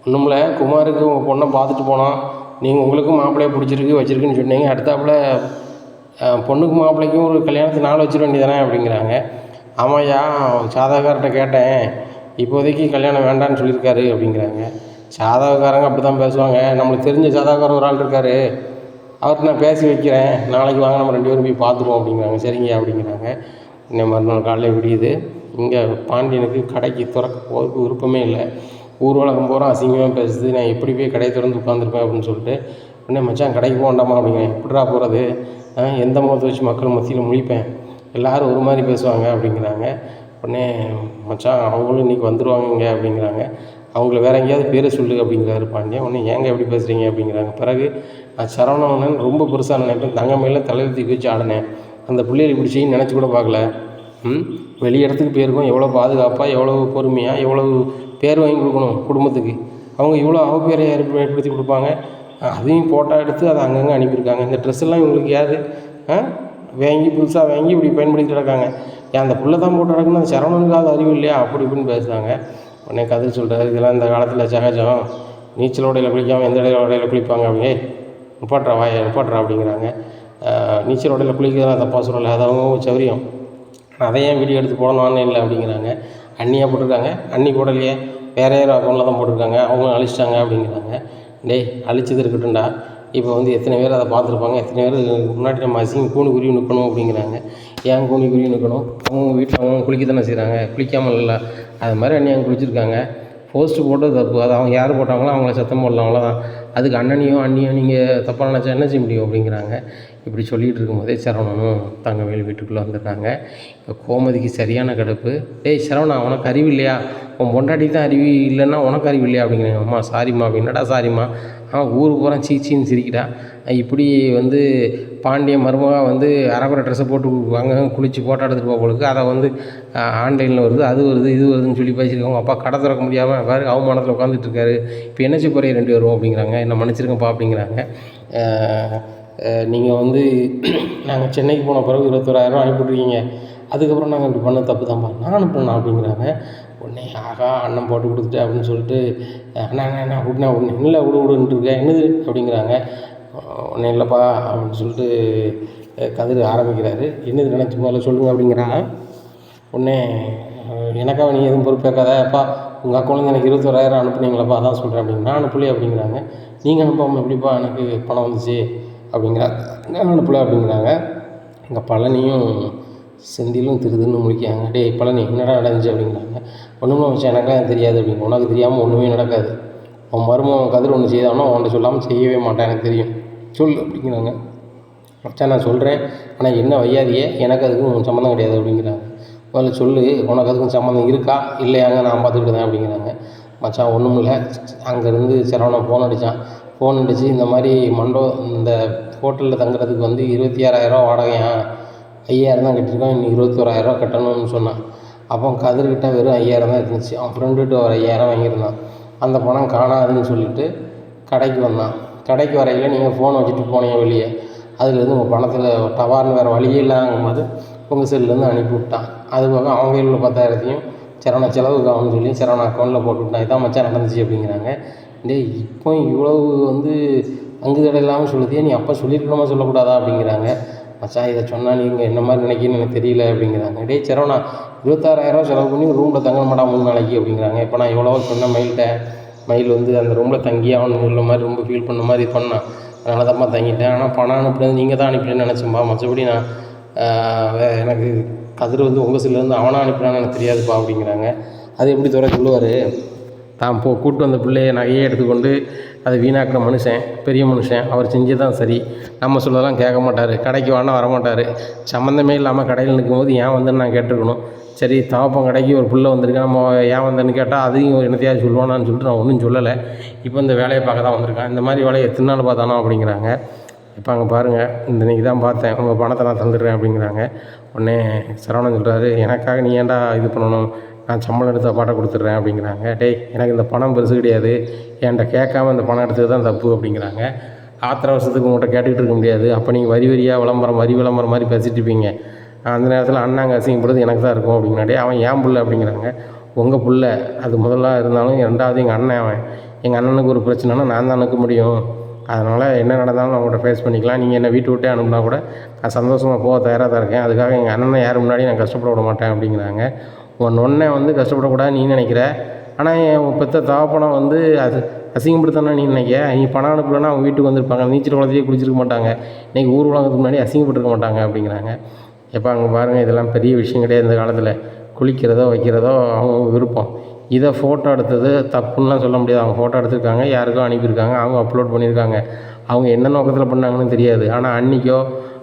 Speaker 1: ஒன்றுமில்ல, குமாருக்கு உங்கள் பொண்ணை பார்த்துட்டு போனோம், நீங்கள் உங்களுக்கும் மாப்பிள்ளையை பிடிச்சிருக்கு வச்சுருக்குன்னு சொன்னீங்க, அடுத்தாப்புல பொண்ணுக்கு மாப்பிள்ளைக்கும் ஒரு கல்யாணத்துக்கு நாள் வச்சிட வேண்டியதானே அப்படிங்கிறாங்க. ஆமாய்யா, சாதகக்கார்கிட்ட கேட்டேன், இப்போதைக்கு கல்யாணம் வேண்டான்னு சொல்லியிருக்காரு அப்படிங்கிறாங்க. சாதகக்காரங்க அப்படி தான் பேசுவாங்க, நம்மளுக்கு தெரிஞ்ச சாதகக்காரர் ஒரு ஆள் இருக்கார், அவர்கிட்ட நான் பேசி வைக்கிறேன், நாளைக்கு வாங்க நம்ம 2 பேரும் போய் பார்த்துருவோம் அப்படிங்கிறாங்க. சரிங்க அப்படிங்கிறாங்க. இன்னும் மறுநாள் காலையில் விடியுது. இங்கே பாண்டியனுக்கு கடைக்கு திறக்க போகிறதுக்கு விருப்பமே இல்லை. ஊர் உலகம் போகிறோம் அசிங்கமாக பேசுது, நான் எப்படி போய் கடையை திறந்து உட்காந்துருப்பேன் அப்படின்னு சொல்லிட்டு, உடனே மச்சான் கடைக்கு போக வேண்டாமா அப்படிங்கிறேன். எப்படிடா போகிறது, எந்த முகத்தை வச்சு மக்கள் மத்தியில் முழிப்பேன், எல்லோரும் ஒரு மாதிரி பேசுவாங்க அப்படிங்கிறாங்க. உடனே மச்சான் அவங்களும் இன்றைக்கி வந்துடுவாங்க இங்கே அப்படிங்கிறாங்க. அவங்கள வேறு எங்கேயாவது பேரை சொல்லு அப்படிங்கிறாரு பாண்டியன். உடனே ஏங்க எப்படி பேசுகிறீங்க அப்படிங்கிறாங்க. பிறகு நான் சரவணன் ரொம்ப பெருசாக நினைப்பேன், தங்க மேலே தலையில் தூக்கி வச்சு ஆடினேன், அந்த பிள்ளைகள் இப்படி செய்ய நினச்சி கூட பார்க்கல. வெளி இடத்துக்கு போயிருக்கோம், எவ்வளோ பாதுகாப்பாக, எவ்வளோ பொறுமையாக, எவ்வளோ பேர் வாங்கி கொடுக்கணும் குடும்பத்துக்கு, அவங்க இவ்வளோ அவப்பேரை ஏற்படுத்தி கொடுப்பாங்க. அதையும் ஃபோட்டோ எடுத்து அதை அங்கங்கே அனுப்பியிருக்காங்க. இந்த ட்ரெஸ்ஸெல்லாம் இவங்களுக்கு யார் வாங்கி புதுசாக வாங்கி இப்படி பயன்படுத்திட்டு கிடக்காங்க. ஏன் அந்த புள்ள தான் போட்டு கிடக்குன்னு அந்த சரவணனுக்காவது அறிவு இல்லையா அப்படி இப்படின்னு பேசுகிறாங்க. உடனே கதிர் சொல்கிறார், இதெல்லாம் இந்த காலத்தில் சகஜம், நீச்சல் உடையில் குளிக்காமல் எந்த உடையில் குளிப்பாங்க அப்படிங்க, நிப்பாட்றா வாயை நிப்பாட்றா அப்படிங்கிறாங்க. நீச்சல் உடையில் குளிக்கிறதெல்லாம் தப்பாக சொல்லலை, அது அவங்க சௌரியம், அதை ஏன் வீடியோ எடுத்து போடணும் ஆன்லைனில் அப்படிங்கிறாங்க. அண்ணியாக போட்டிருக்காங்க, அண்ணி போடலையே, வேறு யாரும் அக்கௌண்ட்டில் தான் போட்டிருக்காங்க, அவங்க அழிச்சிட்டாங்க அப்படிங்கிறாங்க. அழிச்சது இருக்கட்டும்டா, இப்போ வந்து எத்தனை பேர் அதை பார்த்துருப்பாங்க, எத்தனை பேர் முன்னாடி நம்ம கூணி குருவி நிற்கணும் அப்படிங்கிறாங்க. ஏன் கூணி குருவி நிற்கணும், அவங்க வீட்டில் அவங்க குளிக்க தானே செய்கிறாங்க, குளிக்காமல் இல்லை, அது மாதிரி அண்ணி அவங்க குளிச்சிருக்காங்க. போஸ்ட்டு போட்டது தப்பு, அது அவங்க யார் போட்டாங்களோ அவங்கள சத்தம் போடலாம், அவ்வளோதான். அதுக்கு அண்ணனையும் அண்ணியும் நீங்கள் தப்பாக நினச்சா என்ன செய்ய முடியும் அப்படிங்கிறாங்க. இப்படி சொல்லிகிட்டு இருக்கும்போதே சரவணனும் தங்கவேல் வீட்டுக்குள்ளே வந்துடுறாங்க. இப்போ கோமதிக்கு சரியான கடுப்பு. சரவணா, உனக்கு அறிவு இல்லையா, உன் பொண்டாட்டி தான் அறிவு இல்லைன்னா உனக்கு அறிவு இல்லையா அப்படிங்கிறாங்க. அம்மா சாரிம்மா என்னடா சாரிம்மா, ஊருக்கு போகிறேன் சீச்சின்னு சிரிக்கிட்டா. இப்படி வந்து பாண்டிய மருமகா வந்து அரைக்குறை ட்ரெஸ்ஸை போட்டு அங்கே குளித்து ஃபோட்டோ எடுத்துகிட்டு போக பொழுது அதை வந்து ஆன்லைனில் வருது, அது வருது, இது வருதுன்னு சொல்லி பேசியிருக்காங்க. அப்பா கடை திறக்க முடியாமல் வேறு அவமானத்தில் உட்காந்துட்டு இருக்காரு, இப்போ என்ன செய்ய போகிறீங்க 2 பேரும் அப்படிங்கிறாங்க. என்ன மன்னிச்சிருங்கப்பா அப்படிங்கிறாங்க. நீங்கள் வந்து நாங்கள் சென்னைக்கு போன பிறகு 21,000 அனுப்பிவிட்ருக்கீங்க, அதுக்கப்புறம் நாங்கள் இப்படி பண்ண தப்பு தான்ப்பா, நான் அனுப்புனேன் அப்படிங்கிறாங்க. உடனே ஆகா அண்ணன் போட்டு கொடுத்துட்டு அப்படின்னு சொல்லிட்டு, அண்ணா விட்னா விட்னேன், இல்லை விடுன்ட்டு இருக்கேன், என்னது அப்படிங்கிறாங்க. ஒன்றும் இல்லைப்பா அப்படின்னு சொல்லிட்டு கதிர் ஆரம்பிக்கிறாரு. என்னது நினச்சி முதல்ல சொல்லுங்கள் அப்படிங்கிறாங்க. உடனே எனக்காக நீங்கள் எதுவும் பொறுப்பேற்காத, அப்பா உங்கள் அக்கௌண்ட்லேருந்து எனக்கு 21,000 அனுப்புனீங்களாப்பா, அதான் சொல்கிறேன் அப்படிங்க. நான் அனுப்பலையே அப்படிங்கிறாங்க. நீங்கள் அனுப்பாமல் எப்படிப்பா எனக்கு பணம் வந்துச்சு அப்படிங்கிறாங்க. நான் அனுப்பலை அப்படிங்கிறாங்க. எங்கள் பழனியும் செந்திலும் திருதுன்னு முடிக்காங்க. டேய் பழனி என்னடா நடந்துச்சு அப்படிங்கிறாங்க. ஒன்றுமே மச்சான் எனக்கெல்லாம் தெரியாது அப்படிங்க. உனக்கு தெரியாமல் ஒன்றுமே நடக்காது. அவன் மருமகன் கதிர் ஒன்று செய்தானோ அவன்கிட்ட சொல்லாமல் செய்யவே மாட்டான், எனக்கு தெரியும், சொல் அப்படிங்கிறாங்க. மச்சான் நான் சொல்கிறேன், ஆனால் என்ன வையாதியே, எனக்கு அதுக்கும் சம்மந்தம் கிடையாது அப்படிங்கிறாங்க. முதல்ல சொல்லு, உனக்கு அதுக்கும் சம்மந்தம் இருக்கா இல்லையாங்க, நான் பார்த்துக்கிட்டு அப்படிங்கிறாங்க. மச்சான் ஒன்றும் இல்லை, அங்கேருந்து சரவணன் ஃபோன் அடித்தான். ஃபோன் அடித்து இந்த மாதிரி இந்த ஹோட்டலில் தங்குறதுக்கு வந்து 26,000 வாடகையா, 5,000 தான் கட்டியிருக்கோம், இன்னும் 21,000 கட்டணும்னு சொன்னான். அப்போ கதிர்கிட்ட வெறும் 5,000 தான் இருந்துச்சு. அவன் ஃப்ரெண்டுகிட்ட ஒரு 5,000 வாங்கியிருந்தான். அந்த பணம் காணாதுன்னு சொல்லிட்டு கடைக்கு வந்தான். கடைக்கு வரையில் நீங்கள் ஃபோன் வச்சுட்டு போனீங்க வெளியே, அதுலேருந்து உங்கள் பணத்தில் டவார்னு வேறு வழியே இல்லாங்கும்போது உங்கள் செல்லுலேருந்து அனுப்பி விட்டான். அதுபோக அவங்க உள்ள 10,000 சரவண செலவுக்கு அவனு சொல்லி சரவண அக்கௌண்ட்டில் போட்டு விட்டான். இதான் மச்சான் நடந்துச்சு அப்படிங்கிறாங்க. டேய் இப்போ இவ்வளவு வந்து அங்கு தடை இல்லாமல் சொல்லுதியே, நீ அப்போ சொல்லியிருக்கணுமா சொல்லக்கூடாதா அப்படிங்கிறாங்க. மச்சான் இதை சொன்னால் நீங்கள் என்ன மாதிரி நினைக்கின்னு எனக்கு தெரியல அப்படிங்கிறாங்க. டேய் சரவணா 26,000 செலவு பண்ணி ரூமில் தங்க மாட்டான் 3 நாளைக்கு அப்படிங்கிறாங்க. இப்போ நான் எவ்வளோ சொன்னேன் மயில் வந்து அந்த ரூமில் தங்கி அவனு உள்ள மாதிரி ரொம்ப ஃபீல் பண்ண மாதிரி பண்ணான். அதனால தான்ப்பா தங்கிட்டேன். ஆனால் பணம் அனுப்புனது நீங்கள் தான் அனுப்பிட்டேன்னு நினச்சேன்ப்பா. மற்றபடி நான் எனக்கு கதிர் வந்து உங்கள் செல்லேருந்து அவனை அனுப்பினான்னு எனக்கு தெரியாதுப்பா அப்படிங்கிறாங்க. அது எப்படி துறை சொல்லுவார்? தான் கூப்பிட்டு வந்த பிள்ளையை நகையே எடுத்துக்கொண்டு அதை வீணாக்கிற மனுஷன், பெரிய மனுஷன், அவர் செஞ்சு தான் சரி. நம்ம சொல்லலாம் கேட்க மாட்டார், கடைக்கு வாங்கினா வரமாட்டார். சம்மந்தமே இல்லாமல் கடையில் நிற்கும்போது ஏன் வந்துன்னு நான் கேட்டிருக்கணும். சரி தவப்பம் கடைக்கு ஒரு பிள்ளை வந்திருக்கேன், நம்ம ஏன் வந்தேன்னு கேட்டால் அதையும் என்னத்தையாவது சொல்லுவானான்னு சொல்லிட்டு நான் ஒன்றும் சொல்லலை. இப்போ இந்த வேலையை பார்க்க தான் வந்திருக்கேன். இந்த மாதிரி வேலையை எத்தனை நாள் பார்த்தானோ அப்படிங்கிறாங்க. இப்போ அங்கே பாருங்கள், இன்றைக்கி தான் பார்த்தேன், உங்கள் பணத்தை நான் தந்துடுறேன் அப்படிங்கிறாங்க. உடனே சரவணன் சொல்கிறாரு, எனக்காக நீ ஏன்டா இது பண்ணணும், நான் சம்பளம் எடுத்து அப்பாட்ட கொடுத்துட்றேன் அப்படிங்கிறாங்க. டேய் எனக்கு இந்த பணம் பெருசு கிடையாது, என்கிட்ட கேட்காம இந்த பணம் எடுத்தது தான் தப்பு அப்படிங்கிறாங்க. ஆத்திர வருஷத்துக்கு உங்கள்கிட்ட கேட்டுக்கிட்டு இருக்க முடியாது. அப்போ நீங்கள் வரி விளம்பரம் மாதிரி பேசிகிட்டு இருப்பீங்க. அந்த நேரத்தில் அண்ணாங்க அசிங்கப்படுறது எனக்கு தான் இருக்கும் அப்படிங்கிறாடே. அவன் ஏன் புள்ள அப்படிங்கிறாங்க. உங்கள் புள்ள அது முதல்ல இருந்தாலும், ரெண்டாவது எங்கள் அண்ணன். அவன் எங்கள் அண்ணனுக்கு ஒரு பிரச்சனைனா நான் தான் அனுப்ப முடியும். அதனால் என்ன நடந்தாலும் நான் உங்கள்கிட்ட ஃபேஸ் பண்ணிக்கலாம். நீங்கள் என்னை வீட்டு விட்டே அனுப்புனா கூட நான் சந்தோஷமாக போக தயாராக தான் இருக்கேன். அதுக்காக எங்கள் அண்ணனை யார் முன்னாடி நான் கஷ்டப்பட விட மாட்டேன் அப்படிங்கிறாங்க. உன் ஒன்றை வந்து கஷ்டப்படக்கூடாது நீ நினைக்கிற, ஆனால் என் பெற்ற தகப்பனம் வந்து அது அசிங்கப்படுத்தணும்னா நீ நினைக்க. நீ பணம் அனுப்பலைன்னா அவங்க வீட்டுக்கு வந்திருப்பாங்க, நீச்சல் குளத்திலேயே குளிச்சிருக்க மாட்டாங்க, இன்றைக்கி ஊர் உலகத்துக்கு முன்னாடி அசிங்கப்பட்டுருக்க மாட்டாங்க அப்படிங்கிறாங்க. எப்போ அங்கே பாருங்கள், இதெல்லாம் பெரிய விஷயம் கிடையாது இந்த காலத்தில். குளிக்கிறதோ வைக்கிறதோ அவங்க விருப்பம். இதை ஃபோட்டோ எடுத்தது தப்புன்னெலாம் சொல்ல முடியாது. அவங்க ஃபோட்டோ எடுத்திருக்காங்க, யாருக்கோ அனுப்பியிருக்காங்க, அவங்க அப்லோட் பண்ணியிருக்காங்க. அவங்க என்ன நோக்கத்தில் பண்ணாங்கன்னு தெரியாது. ஆனால் அன்னிக்கோ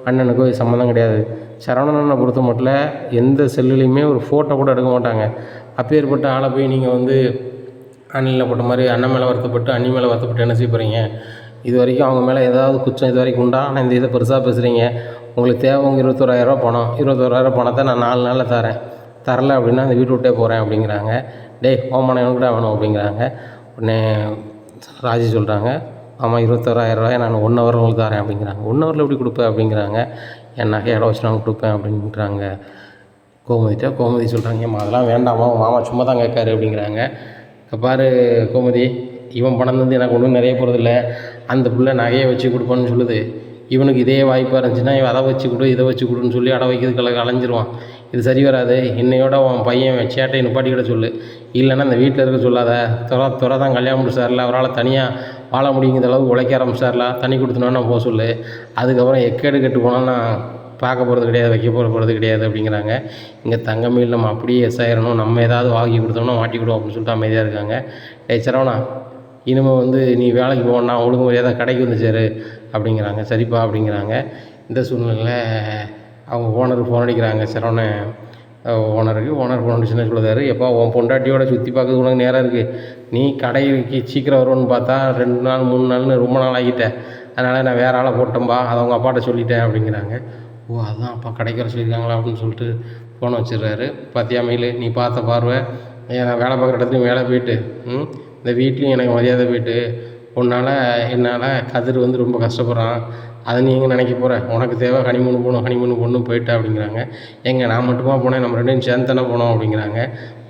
Speaker 1: அண்ணனுக்கோ இது சம்மந்தம் கிடையாது. சரவணனை பொறுத்த மட்டும் எந்த செல்லுலேயுமே ஒரு ஃபோட்டோ கூட எடுக்க மாட்டாங்க. அப்பேற்பட்ட ஆளை போய் நீங்கள் வந்து அண்ணில் போட்ட மாதிரி அண்ணன் மேலே வருத்தப்பட்டு அண்ணி மேலே வருத்தப்பட்டு என்ன செய்ய போகிறீங்க? இது வரைக்கும் அவங்க மேலே ஏதாவது குற்றம் இது வரைக்கும் உண்டா? ஆனால் இந்த இதை பெருசாக பேசுகிறீங்க. உங்களுக்கு தேவை உங்கள் 21,000 பணம், 21,000 பணத்தை நான் 4 நாளில் தரலை அப்படின்னா அந்த வீட்டு விட்டே போகிறேன் அப்படிங்கிறாங்க. டேய் ஓமனை என்கிட்ட வேணும் அப்படிங்கிறாங்க. உடனே ராஜி சொல்கிறாங்க, ஆமாம் 21,000 நான் 1 ஹவரில் உங்களுக்கு தரேன் அப்படிங்கிறாங்க. 1 ஹவரில் எப்படி கொடுப்பேன் அப்படிங்கிறாங்க. என் நகை இடம் வச்சு நான் கொடுப்பேன் அப்படின்றாங்க. கோமதி சொல்கிறாங்க, ஏம்மா அதெல்லாம் வேண்டாமா, மாமா சும்மா தான் கேட்காரு அப்படிங்கிறாங்க. பாரு கோமதி, இவன் பணம் வந்து எனக்கு ஒன்றும் நிறைய போகிறதில்ல, அந்த பிள்ளை நகையை வச்சு கொடுப்பேன்னு சொல்லுது. இவனுக்கு இதே வாய்ப்பாக இருந்துச்சுன்னா இவன் அதை வச்சு கொடு இதை வச்சு கொடுன்னு சொல்லி அடை வைக்கிறதுக்கு அலைஞ்சிருவான். இது சரி வராது. என்னையோட உன் பையன் சேட்டையை நிப்பாட்டிக்கிட சொல்லு, இல்லைன்னா இந்த வீட்டில் இருக்க சொல்லாத. துறை தான் கல்யாணம் முடிச்சார்ல, அவரால் தனியாக வாழ முடியுங்கிற அளவுக்கு உழைக்க ஆரம்பிச்சார்ல, தண்ணி கொடுத்தனோன்னா போக சொல்லு. அதுக்கப்புறம் எக்கேடு கெட்டு போனால் நான் பார்க்க போகிறது கிடையாது, வைக்க போகிறது கிடையாது அப்படிங்கிறாங்க. இங்கே தங்கமயில் நம்ம அப்படியே ஆயிடணும், நம்ம ஏதாவது வாங்கி கொடுத்தோம்னா மாட்டிக்கிடுவோம் அப்படின்னு சொல்லிட்டு அமைதியாக இருக்காங்க. சரவணா, இனிமேல் வந்து நீ வேலைக்கு போகணுன்னா ஒழுங்கு மரியாதை கடைக்கு வந்து சேரு அப்படிங்கிறாங்க. சரிப்பா அப்படிங்கிறாங்க. இந்த சூழ்நிலையில் அவங்க ஓனருக்கு ஃபோன் அடிக்கிறாங்க. சரவணன் ஓனர் ஃபோன் அடிச்சுன்னு சொல்லுறாரு, எப்போ உன் பொண்டாட்டியோட சுற்றி பார்க்கறது உனக்கு நேரம் இருக்குது, நீ கடைக்கு சீக்கிரம் வருவோன்னு பார்த்தா 2 நாள் 3 நாள்னு ரொம்ப நாள் ஆகிட்டேன், அதனால் நான் வேறு ஆளை போட்டேன்பா, அதை அவங்க அப்பாட்ட சொல்லிட்டேன் அப்படிங்கிறாங்க. ஓ அதுதான் அப்பா கடைக்கு வர சொல்லியிருக்காங்களா அப்படின்னு சொல்லிட்டு ஃபோனை வச்சிடுறாரு. பார்த்தியா மயில், நீ பார்த்த பார்வை, நான் வேலை பார்க்குற இடத்துலையும் வேலை போயிட்டு இந்த வீட்லேயும் எனக்கு மரியாதை போயிட்டு, என்னால் கதிர் வந்து ரொம்ப கஷ்டப்படுறான், அதை நீ எங்கே நினைக்க போகிற, உனக்கு தேவை ஹனிமூன் போகணும் போயிட்டா அப்படிங்கிறாங்க. நான் மட்டுமா போனேன், நம்ம 2 பேரும் சேர்ந்து தானே போனோம் அப்படிங்கிறாங்க.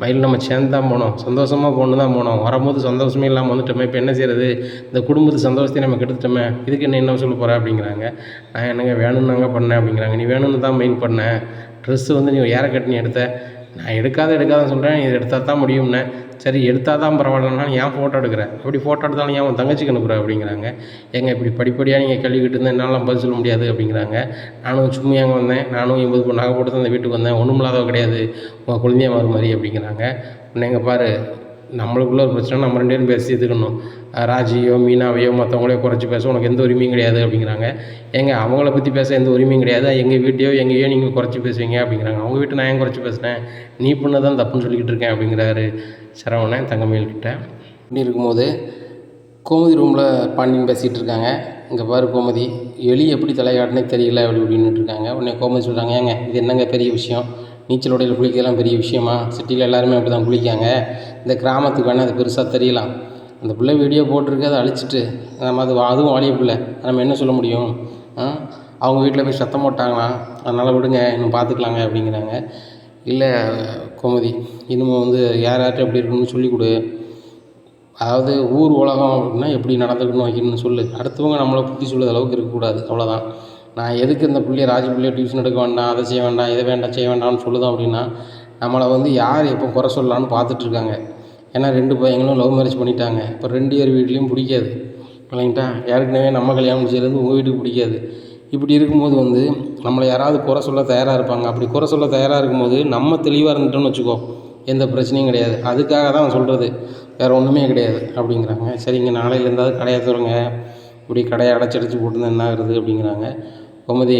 Speaker 1: மயில் நம்ம சேர்ந்து தான் போனோம், சந்தோஷமாக தான் போனோம், வரும்போது சந்தோஷமே இல்லாமல் வந்துட்டோமே, இப்போ என்ன செய்கிறது, இந்த குடும்பத்து சந்தோஷத்தையும் நம்ம கெடுத்துட்டோமே, இதுக்கு என்ன சொல்ல போகிற அப்படிங்கிறாங்க. நான் என்னங்க வேணும்னாங்க பண்ணேன் அப்படிங்கிறாங்க. நீ வேணும்னு தான் மெயில் பண்ணேன், ட்ரெஸ்ஸு வந்து நீ யாரை கட்டி நீ எடுத்த, நான் எடுக்காத சொல்கிறேன், இது எடுத்தால் தான் முடியும்னே, சரி எடுத்தால் தான் பரவாயில்லனாலும் ஏன் ஃபோட்டோ எடுக்கிறேன், அப்படி ஃபோட்டோ எடுத்தாலும் ஏன் உன் தங்கச்சிக்கு அனுப்புகிற அப்படிங்கிறாங்க. ஏங்க இப்படி படிப்படியாக நீங்கள் கேள்விக்கிட்டு இருந்தால் என்னாலாம் பதில் சொல்ல முடியாது அப்படிங்கிறாங்க. நானும் சும்மையாங்க வந்தேன், நானும் 80 நகை போட்டு தான் அந்த வீட்டுக்கு வந்தேன், ஒன்றும் இல்லாதவ கிடையாது, உங்கள் குழந்தைய மாதிரி அப்படிங்கிறாங்க. உடனே பாரு, நம்மளுக்குள்ள ஒரு பிரச்சனை நம்ம 2 பேரும் பேசி தீர்த்துக்கணும். ராஜியோ மீனாவையோ மற்றவங்களையோ குறைச்சி பேச உனக்கு எந்த உரிமையும் கிடையாது அப்படிங்கிறாங்க. ஏங்க அவங்கள பற்றி பேச எந்த உரிமையும் கிடையாது, எங்கள் வீட்டையோ எங்கேயோ நீங்கள் குறைச்சி பேசுவீங்க அப்படிங்கிறாங்க. அவங்க வீட்டை நான் ஏன் குறைச்சி பேசுனேன், நீ பண்ண தான் தப்புன்னு சொல்லிக்கிட்டு இருக்கேன் அப்படிங்கிறாரு சரவணன் தங்கமயில்கிட்ட. இப்படி இருக்கும்போது கோமதி ரூமில் பாண்டியன் பேசிகிட்டு இருக்காங்க. இங்கே பாரு கோமதி, எலி எப்படி தலையாட்டினே தெரியல அப்படி இப்படின்னுட்டு இருக்காங்க. உடனே கோமதி சொல்கிறாங்க, ஏங்க இது என்னங்க பெரிய விஷயம், நீச்சல் உடையில் குளிக்கலாம் பெரிய விஷயமா, சிட்டியில் எல்லாருமே அப்படி தான் குளிக்காங்க, இந்த கிராமத்துக்கு வேணால் அது பெருசாக தெரியலாம், அந்த பிள்ளை வீடியோ போட்டிருக்கு அதை அழிச்சிட்டு நம்ம அதுவும் வாலிய பிள்ளை, நம்ம என்ன சொல்ல முடியும், அவங்க வீட்டில் போய் சத்தம் போட்டாங்களாம், அதனால் விடுங்க இன்னும் பார்த்துக்கலாங்க அப்படிங்கிறாங்க. இல்லை கோமதி, இனிமேல் வந்து யார்கிட்ட எப்படி இருக்கணும்னு சொல்லிக் கொடு, அதாவது ஊர் உலகம் அப்படின்னா எப்படி நடந்துக்கணும் வைக்கணும்னு சொல்லு, அடுத்தவங்க நம்மளை புத்தி சொல்லுற அளவுக்கு இருக்கக்கூடாது, அவ்வளோதான். நான் எதுக்கு இந்த பிள்ளைய பிள்ளைய டியூஷன் எடுக்க வேண்டாம், அதை செய்ய வேண்டாம், இதை வேண்டாம் செய்ய வேண்டாம்னு சொல்லுதோம் அப்படின்னா, நம்மளை வந்து யார் எப்போ குறை சொல்லலான்னு பார்த்துட்ருக்காங்க. ஏன்னா 2 பையங்களும் லவ் மேரேஜ் பண்ணிட்டாங்க. இப்போ 2 பேர் வீட்லேயும் பிடிக்காது இல்லைங்கிட்டா, ஏற்கனவே நம்ம கல்யாணம் செய்கிறது உங்கள் வீட்டுக்கு பிடிக்காது. இப்படி இருக்கும்போது வந்து நம்மளை யாராவது குறை சொல்ல தயாராக இருப்பாங்க. அப்படி குறை சொல்ல தயாராக இருக்கும்போது நம்ம தெளிவாக இருந்துட்டோம்னு வச்சுக்கோ, எந்த பிரச்சனையும் கிடையாது. அதுக்காக தான் அவன் சொல்கிறது, வேறு ஒன்றுமே கிடையாது அப்படிங்கிறாங்க. சரிங்க, நாளையிலேருந்தாவது கடையை தருங்க, இப்படி கடையை அடைச்சி போட்டுருந்தா என்ன ஆகுறது அப்படிங்கிறாங்க. கோமதி,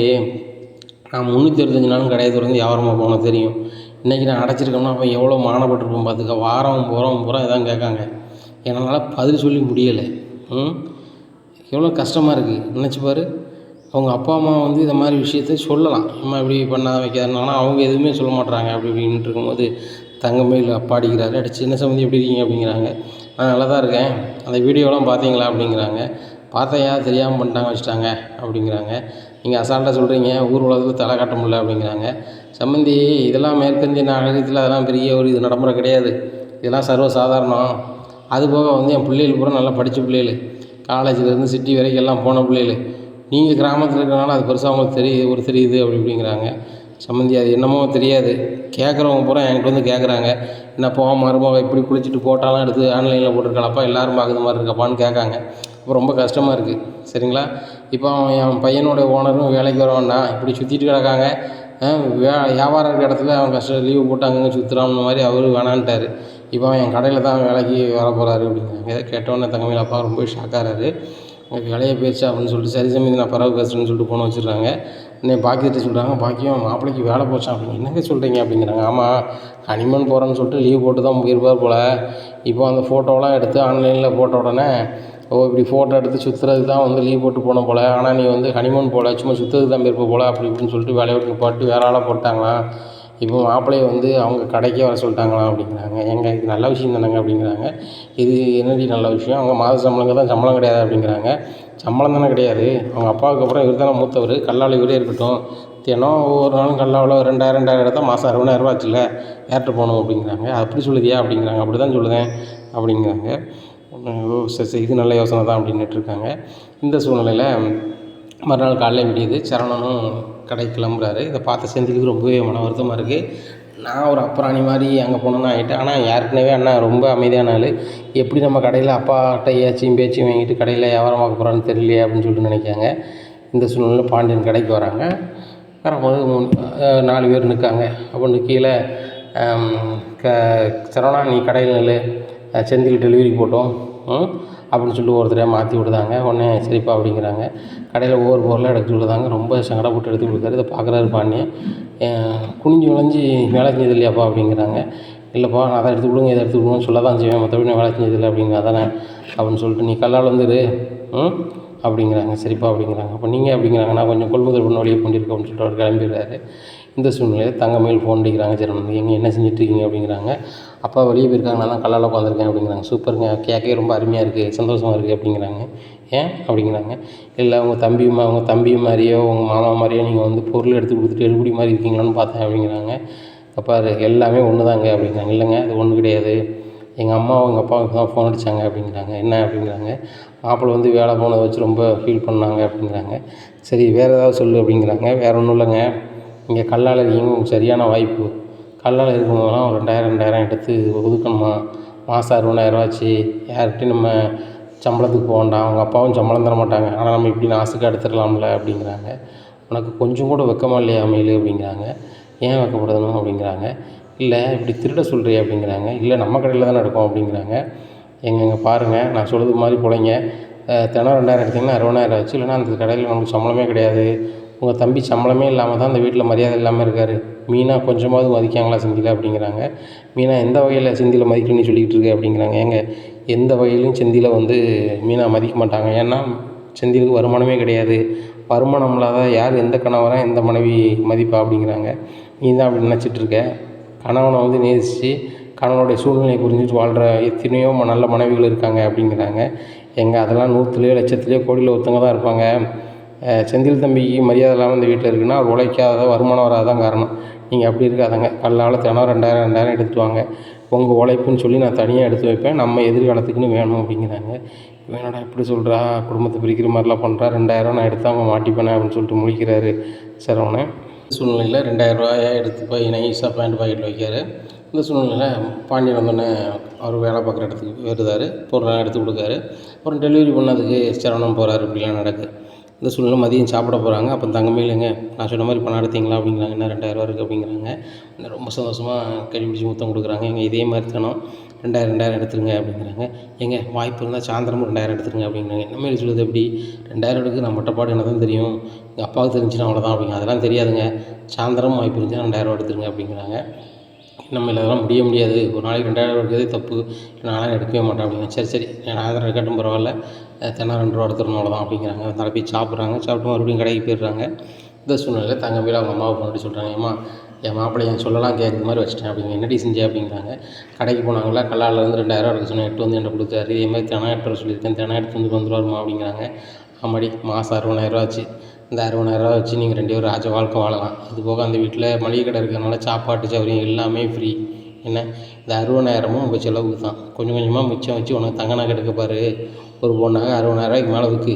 Speaker 1: நான் 365 நாளும் கடையை திறந்து வியாபாரமாக போனால் தெரியும், இன்றைக்கி நான் அடைச்சிருக்கோம்னா அப்போ எவ்வளோ மானப்பட்டிருப்போம் பார்த்துக்க, வாரம் பூரா இதான் கேட்காங்க, என்னால் பதில் சொல்லி முடியலை, எவ்வளோ கஷ்டமாக இருக்குது நினச்சி பாரு. அவங்க அப்பா அம்மா வந்து இந்த மாதிரி விஷயத்த சொல்லலாம், அம்மா இப்படி பண்ணாத வைக்காதனால அவங்க எதுவுமே சொல்ல மாட்றாங்க. அப்படி இப்படின்ட்டு இருக்கும்போது தங்கமயில் அப்பா அடிக்கிறாரு. அடிச்சு என்ன சம்மந்தி எப்படி இருக்கீங்க அப்படிங்கிறாங்க. நான் நல்லா தான் இருக்கேன், அந்த வீடியோலாம் பார்த்தீங்களா அப்படிங்கிறாங்க. பார்த்தையா, தெரியாமல் பண்ணிட்டாங்க வச்சுட்டாங்க அப்படிங்கிறாங்க. நீங்கள் அசால்ட்டாக சொல்கிறீங்க, ஊர் உலகத்தில் தலை காட்ட முடியல அப்படிங்கிறாங்க. சம்மந்தி, இதெல்லாம் மேற்கத்திய நாகரிகத்தில் அதெல்லாம் பெரிய ஒரு இது நடைமுறை கிடையாது, இதெல்லாம் சர்வசாதாரணம். அதுபோக வந்து என் பிள்ளைகள் பூரா நல்லா படித்த பிள்ளைகள், காலேஜிலேருந்து சிட்டி வரைக்கும் எல்லாம் போன பிள்ளைகள், நீங்கள் கிராமத்தில் இருக்கிறனால அது பெருசாக அவங்களுக்கு தெரியுது அப்படி இப்படிங்கிறாங்க. சம்மந்தி, அது என்னமோ தெரியாது, கேட்குறவங்க பூரா என்கிட்ட வந்து கேட்குறாங்க, என்ன போக மருமக இப்படி குளிச்சுட்டு ஃபோட்டோலாம் எடுத்து ஆன்லைனில் போட்டிருக்காளப்பா, எல்லோரும் பார்க்குற மாதிரி இருக்காப்பான்னு கேட்காங்க. இப்போ ரொம்ப கஷ்டமாக இருக்குது, சரிங்களா. இப்போ என் பையனோட ஓனரும் வேலைக்கு வர வேண்டாம், இப்படி சுற்றிட்டு கிடக்காங்க, வியாபாரம் இருக்கிற இடத்துல அவன் கஷ்டம் லீவு போட்டு அங்கங்கே சுற்றுறான்னு மாதிரி அவரு வேணான்ட்டார். இப்போ அவன் என் கடையில் தான் வேலைக்கு வர போகிறாரு அப்படிங்கிறாங்க. இதை கேட்டோன்னே தங்கமயில் அப்பா ரொம்ப ஷாக்காகிறாரு. வேலையை போயிடுச்சு அப்படின்னு சொல்லிட்டு, சரி சமயத்து நான் பரவாயில்ல பேசுகிறேன்னு சொல்லிட்டு ஃபோனை வச்சுடுறாங்க. இன்னும் பாக்கியத்தை சொல்கிறாங்க, பாக்கியம் மாப்பிள்ளைக்கு வேலை போச்சான் அப்படின்னு. என்னங்க சொல்கிறீங்க அப்படிங்கிறாங்க. ஆமாம், ஹனிமூன் போகிறேன்னு சொல்லிட்டு லீவ் போட்டு தான் போயிருப்பார் போல். இப்போ அந்த ஃபோட்டோலாம் எடுத்து ஆன்லைனில் போட்ட உடனே, இப்படி ஃபோட்டோ எடுத்து சுற்றுறதுக்கு தான் வந்து லீவ் போட்டு போன போல், ஆனால் நீ வந்து ஹனிமூன் போல் சும்மா சுற்றுறதுக்கு தான் போயிருப்ப போல் அப்படி இப்படின்னு சொல்லிட்டு வேலையை விட்டு போட்டு வேற ஆளாக போட்டாங்களாம். இப்போ மாப்பிள்ளையை வந்து அவங்க கடைக்கே வர சொல்லிட்டாங்களாம் அப்படிங்கிறாங்க. ஏங்க இது நல்ல விஷயம் தானேங்க அப்படிங்கிறாங்க. இது என்னடி நல்ல விஷயம், அவங்க மாத சம்பளங்க தான் சம்பளம் கிடையாது அப்படிங்கிறாங்க. சம்பளம் தானே கிடையாது, அவங்க அப்பாவுக்கு அப்புறம் இவர் தானே மூத்தவர், கல்லால் இவரே இருக்கட்டும், தினம் ஒவ்வொரு நாளும் கல்லாவில் 2000 எடுத்தால் மாதம் 60,000 ஆச்சுல்ல, ஏற்று போகணும் அப்படிங்கிறாங்க. அப்படி சொல்லுதியா அப்படிங்கிறாங்க. அப்படி தான் சொல்லுதேன் அப்படிங்கிறாங்க. சரி இது நல்ல யோசனை தான் அப்படின்னுட்டு இருக்காங்க. இந்த சூழ்நிலையில் மறுநாள் காலையில் விடியுது, சரவணனும் கடைக்கு கிளம்புறாரு. இதை பார்த்து செந்திலுக்கு ரொம்பவே மன வருத்தமாக இருக்குது. நான் ஒரு அப்புறாணி மாதிரி அங்கே போனோன்னு ஆகிட்டேன், ஆனால் ஏற்கனவே அண்ணா ரொம்ப அமைதியான ஆள், எப்படி நம்ம கடையில் அப்பாட்ட ஏச்சியும் பேச்சியும் வாங்கிட்டு கடையில் வியாபாரம் பார்க்க போகிறான்னு தெரியலையே அப்படின்னு சொல்லிட்டு நினைக்காங்க. இந்த சூழ்நிலையில் பாண்டியன் கடைக்கு வராங்க. வரும்போது 4 பேர் நிற்காங்க. அப்படின்னு கீழே சரவணா நீ கடையில் நில்லு, செந்தில் டெலிவரி போட்டோம் அப்படின்னு சொல்லிட்டு ஒருத்தரையாக மாற்றி விடுதாங்க. உடனே சரிப்பா அப்படிங்கிறாங்க. கடையில் ஒவ்வொரு பொருளாக எடுத்து விடுதாங்க. ரொம்ப சங்கடப்பட்டு எடுத்து கொடுத்தாரு. இதை பார்க்குறாரு பாண்டியன். குனிஞ்சு விளைஞ்சி வேலை செஞ்சது இல்லையாப்பா அப்படிங்கிறாங்க. இல்லைப்பா நான் அதை எடுத்து கொடுங்க இதை எடுத்து கொடுங்கன்னு சொல்ல தான் செய்வேன், மற்றபடி நான் வேலை செஞ்சதில்லை அப்படிங்க தானே அப்படின்னு சொல்லிட்டு நீ கல்லால் வந்துரு அப்படிங்கிறாங்க. சரிப்பா அப்படிங்கிறாங்க. அப்போ நீங்கள் அப்படிங்கிறாங்க, நான் கொஞ்சம் கொள்முதல் பண்ண வழியை பண்ணியிருக்கேன் அப்படின்னு சொல்லிட்டு அவர் கிளம்பிடுறாரு. இந்த சூழ்நிலையில் தங்கமயில் ஃபோன் அடிக்கிறாங்க. சரி எங்கே என்ன செஞ்சிட்ருக்கீங்க அப்படிங்கிறாங்க. அப்பா வெளியே போயிருக்காங்க, நான் தான் கல்லால் உட்காந்துருக்கேன் அப்படிங்கிறாங்க. சூப்பருங்க, கேட்கவே ரொம்ப அருமையாக இருக்குது, சந்தோஷமாக இருக்குது அப்படிங்கிறாங்க. ஏன் அப்படிங்கிறாங்க. இல்லை உங்கள் தம்பி மாதிரியோ உங்கள் மாமா மாதிரியோ நீங்கள் வந்து பொருள் எடுத்து கொடுத்துட்டு எடுபடி மாதிரி இருக்கீங்களான்னு பார்த்தேன் அப்படிங்கிறாங்க. அப்பா அது எல்லாமே ஒன்று தாங்க அப்படிங்கிறாங்க. இல்லைங்க அது ஒன்று கிடையாது, எங்கள் அம்மாவும் எங்கள் அப்பாவுக்கு தான் ஃபோன் அடித்தாங்க அப்படிங்கிறாங்க. என்ன அப்படிங்கிறாங்க. மாப்பிள்ளை வந்து வேலை போனதை வச்சு ரொம்ப ஃபீல் பண்ணாங்க அப்படிங்கிறாங்க. சரி வேறு ஏதாவது சொல்லு அப்படிங்கிறாங்க. வேறு ஒன்றும் இல்லைங்க, இங்கே கல்லால் இருக்கீங்க, சரியான வாய்ப்பு, கல்லால் இருக்கும்போதெல்லாம் ஒரு 2000 எடுத்து ஒதுக்கணுமா, மாதம் 60,000 ஆச்சு, யார்கிட்டையும் நம்ம சம்பளத்துக்கு போக வேண்டாம், அவங்க அப்பாவும் சம்பளம் தர மாட்டாங்க, ஆனால் நம்ம இப்படி நாசுக்காக எடுத்துடலாம்ல அப்படிங்கிறாங்க. உனக்கு கொஞ்சம் கூட வெக்கமா இல்லையா மயிலு அப்படிங்கிறாங்க. ஏன் வெக்கப்படணும் அப்படிங்கிறாங்க. இல்லை இப்படி திருட சொல்கிறியே அப்படிங்கிறாங்க. இல்லை நம்ம கடையில் தானே எடுப்போம் அப்படிங்கிறாங்க. எங்கெங்க பாருங்கள், நான் சொல்கிறது மாதிரி பிழைங்க. தினம் 2,000 எடுத்திங்கன்னா 60,000 ஆச்சு, இல்லைன்னா அந்த கடையில் நமக்கு சம்பளமே கிடையாது. உங்கள் தம்பி சம்பளமே இல்லாமல் தான் அந்த வீட்டில் மரியாதை இல்லாமல் இருக்கார். மீனா கொஞ்சமாவது மதிக்காங்களா செந்தில் அப்படிங்கிறாங்க. மீனா எந்த வகையில் செந்திலை மதிக்கணும்னு சொல்லிக்கிட்டு இருக்கு அப்படிங்கிறாங்க. ஏங்க எந்த வகையிலையும் செந்திலை வந்து மீனா மதிக்க மாட்டாங்க. ஏன்னா செந்திலுக்கு வருமானமே கிடையாது. வருமானம் இல்லாத யார் எந்த கணவரை எந்த மனைவி மதிப்பா அப்படிங்கிறாங்க. நீ தான் அப்படி நினச்சிட்ருக்க. கணவனை வந்து நேசித்து கணவனுடைய சூழ்நிலையை புரிஞ்சுட்டு வாழ்கிற எத்தனையோ நல்ல மனைவிகள் இருக்காங்க அப்படிங்கிறாங்க. அதெல்லாம் 100லையோ லட்சத்துலையோ கோடியில் ஒருத்தங்க தான் இருப்பாங்க. செந்தில் தம்பிக்கு மரியாதை இல்லாமல் இந்த வீட்டில் இருக்குன்னா அவர் உழைக்காத வருமானம் வராதான் காரணம். நீங்கள் அப்படி இருக்காதங்க. கல்லால் தினம் 2,000 எடுத்துட்டு வாங்க, உங்கள் உழைப்புன்னு சொல்லி நான் தனியாக எடுத்து வைப்பேன், நம்ம எதிர்காலத்துக்குன்னு வேணும் அப்படிங்கிறாங்க. என்னடா இப்படி சொல்கிறா, குடும்பத்தை பிரிக்கிற மாதிரிலாம் பண்ணுறா, 2,000 நான் எடுத்து அவங்க மாட்டிப்பேனே அப்படின்னு சொல்லிட்டு முழிக்கிறாரு சரவணன். சூழ்நிலையில் 2,000 எடுத்து போய் நைஸாக பேண்ட் பாக்கெட்டில் வைக்காரு. இந்த சூழ்நிலையில் பாண்டியன் வந்தோடனே அவர் வேலை பார்க்குற இடத்துக்கு வருதார், பொருளெல்லாம் எடுத்து கொடுக்காரு. அப்புறம் டெலிவரி பண்ணதுக்கு சரவணன் போகிறாரு. இப்படிலாம் நடக்குது. இந்த சூழ்நிலை மதியம் சாப்பிட போகிறாங்க. அப்போ தங்கமே இல்லைங்க, நான் சொன்ன மாதிரி பணம் எடுத்தீங்களா அப்படிங்கிறாங்க. என்ன 2,000 இருக்குது அப்படிங்கிறாங்க. ரொம்ப சந்தோஷமாக கை பிடிச்சி முத்தம் கொடுக்குறாங்க. இதே மாதிரி தானோ 2,000 எடுத்துருங்க அப்படிங்கிறாங்க. வாய்ப்பு இருந்தால் சாயந்தரமும் 2,000 எடுத்துருங்க அப்படிங்கிறாங்க. என்ன மாதிரி சொல்லுது எப்படி 2,000 எடுக்கு, நான் மட்டப்பாடு என்ன தான் தெரியும், எங்கள் அப்பாவுக்கு தெரிஞ்சுன்னா அவ்வளோதான் அப்படிங்க. அதெல்லாம் தெரியாதுங்க, சாயந்தரம் வாய்ப்பு இருந்துச்சுன்னா 2,000 எடுத்துருங்க அப்படிங்கிறாங்க. நம்ம இதெல்லாம் முடியாது, ஒரு நாளைக்கு 2,000 எடுக்கிறதே தப்பு, நான்லாம் எடுக்கவே மாட்டேன் அப்படிங்க. சரி நான் 1000 இருக்கட்டும் பரவாயில்ல, தினம் 2 ரூபா எடுத்துடணும் அவ்வளோதான் அப்படிங்கிறாங்க. அதனால் போய் சாப்பிட்றாங்க. சாப்பிட்டு மறுபடியும் கடைக்கு போயிடுறாங்க. இந்த சூழ்நிலையில் தங்கமேல அவங்க அம்மாவை முன்னாடி சொல்கிறாங்க, ஏம்மா என் மாப்பிள்ளை என் சொல்லலாம் கேட்குற மாதிரி வச்சுட்டேன் அப்படிங்க. என்னடி செஞ்சேன் அப்படிங்கிறாங்க. கடைக்கு போனாங்களா, கல்லாலேருந்து 2,000 எடுக்க சொன்னேன், 8 வந்து என்கிட்ட கொடுத்தாரு. இதே மாதிரி தினம் 8 சொல்லியிருக்கேன், தினம் எடுத்து வந்துருவாருமா அப்படிங்கிறாங்க. ஆமாடி, மாதம் 60,000 ஆச்சு, இந்த 60,000 வச்சு நீங்கள் 2 பேரும் ராஜ வாழ்க்கை வாழலாம். அது போக அந்த வீட்டில் மளிகை கடை இருக்கிறதுனால சாப்பாட்டு சௌகரியம் எல்லாமே ஃப்ரீ. இந்த 60,000மும் உங்கள் செலவுக்கு தான். கொஞ்சம் கொஞ்சமாக மிச்சம் வச்சு உனக்கு தங்க நகை எடுக்க பாரு. ஒரு பவுனாக 60,000 மேலே விற்று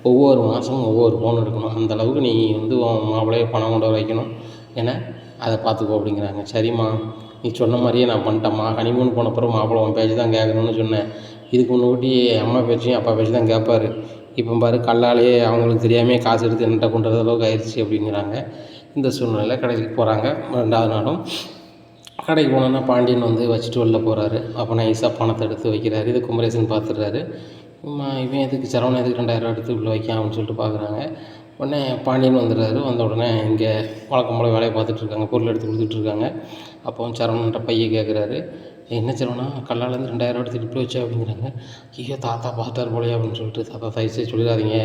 Speaker 1: ஒவ்வொரு மாதமும் ஒவ்வொரு பவுன் எடுக்கணும். அந்தளவுக்கு நீ வந்து உன் மாப்பிள்ளையை பணம் கொண்டு வைக்கணும். அதை பார்த்துக்கோ அப்படிங்கிறாங்க. சரிம்மா, நீ சொன்ன மாதிரியே நான் பண்ணிட்டேம்மா. ஹனிமூன் போன பிறகு மாப்பிள்ளை உன் பேச்சு தான் கேட்கணும்னு சொன்னேன். இதுக்கு முன்னாடி அம்மா பேச்சையும் அப்பா பேச்சு தான் கேட்பார். இப்போ பாரு, கல்லாலேயே அவங்களுக்கு தெரியாமல் காசு எடுத்து என்கிட்ட கொண்டு வர அளவுக்கு ஆயிடுச்சு அப்படிங்கிறாங்க. இந்த சூழ்நிலையில் கடைக்கு போகிறாங்க. 2வது நாளும் கடைக்கு போனோன்னா பாண்டியன் வந்து வச்சுட்டு வெளில போகிறாரு. அப்போ நைஸாக பணத்தை எடுத்து வைக்கிறாரு. இது குமரேசன் பார்த்துடுறாரு. இவன் எதுக்கு சரவணன் எதுக்கு 2,000 எடுத்து உள்ளே வைக்கான் அப்படின்னு சொல்லிட்டு பார்க்குறாங்க. உடனே பாண்டியன் வந்துடுறாரு. வந்த உடனே இங்கே வழக்கம் போல் வேலையை பார்த்துட்ருக்காங்க, பொருள் எடுத்து கொடுத்துட்ருக்காங்க. அப்போ சரவணன்ட்ட பையை கேட்குறாரு, என்ன சரவணா கல்லாலேருந்து 2,000 எடுத்துகிட்டு இப்படி வச்சா அப்படிங்கிறாங்க. ஐயோ தாத்தா பார்த்துட்டார் போலையா அப்படின்னு சொல்லிட்டு, தாத்தா தயவுசெய்து சொல்லிடாதீங்க,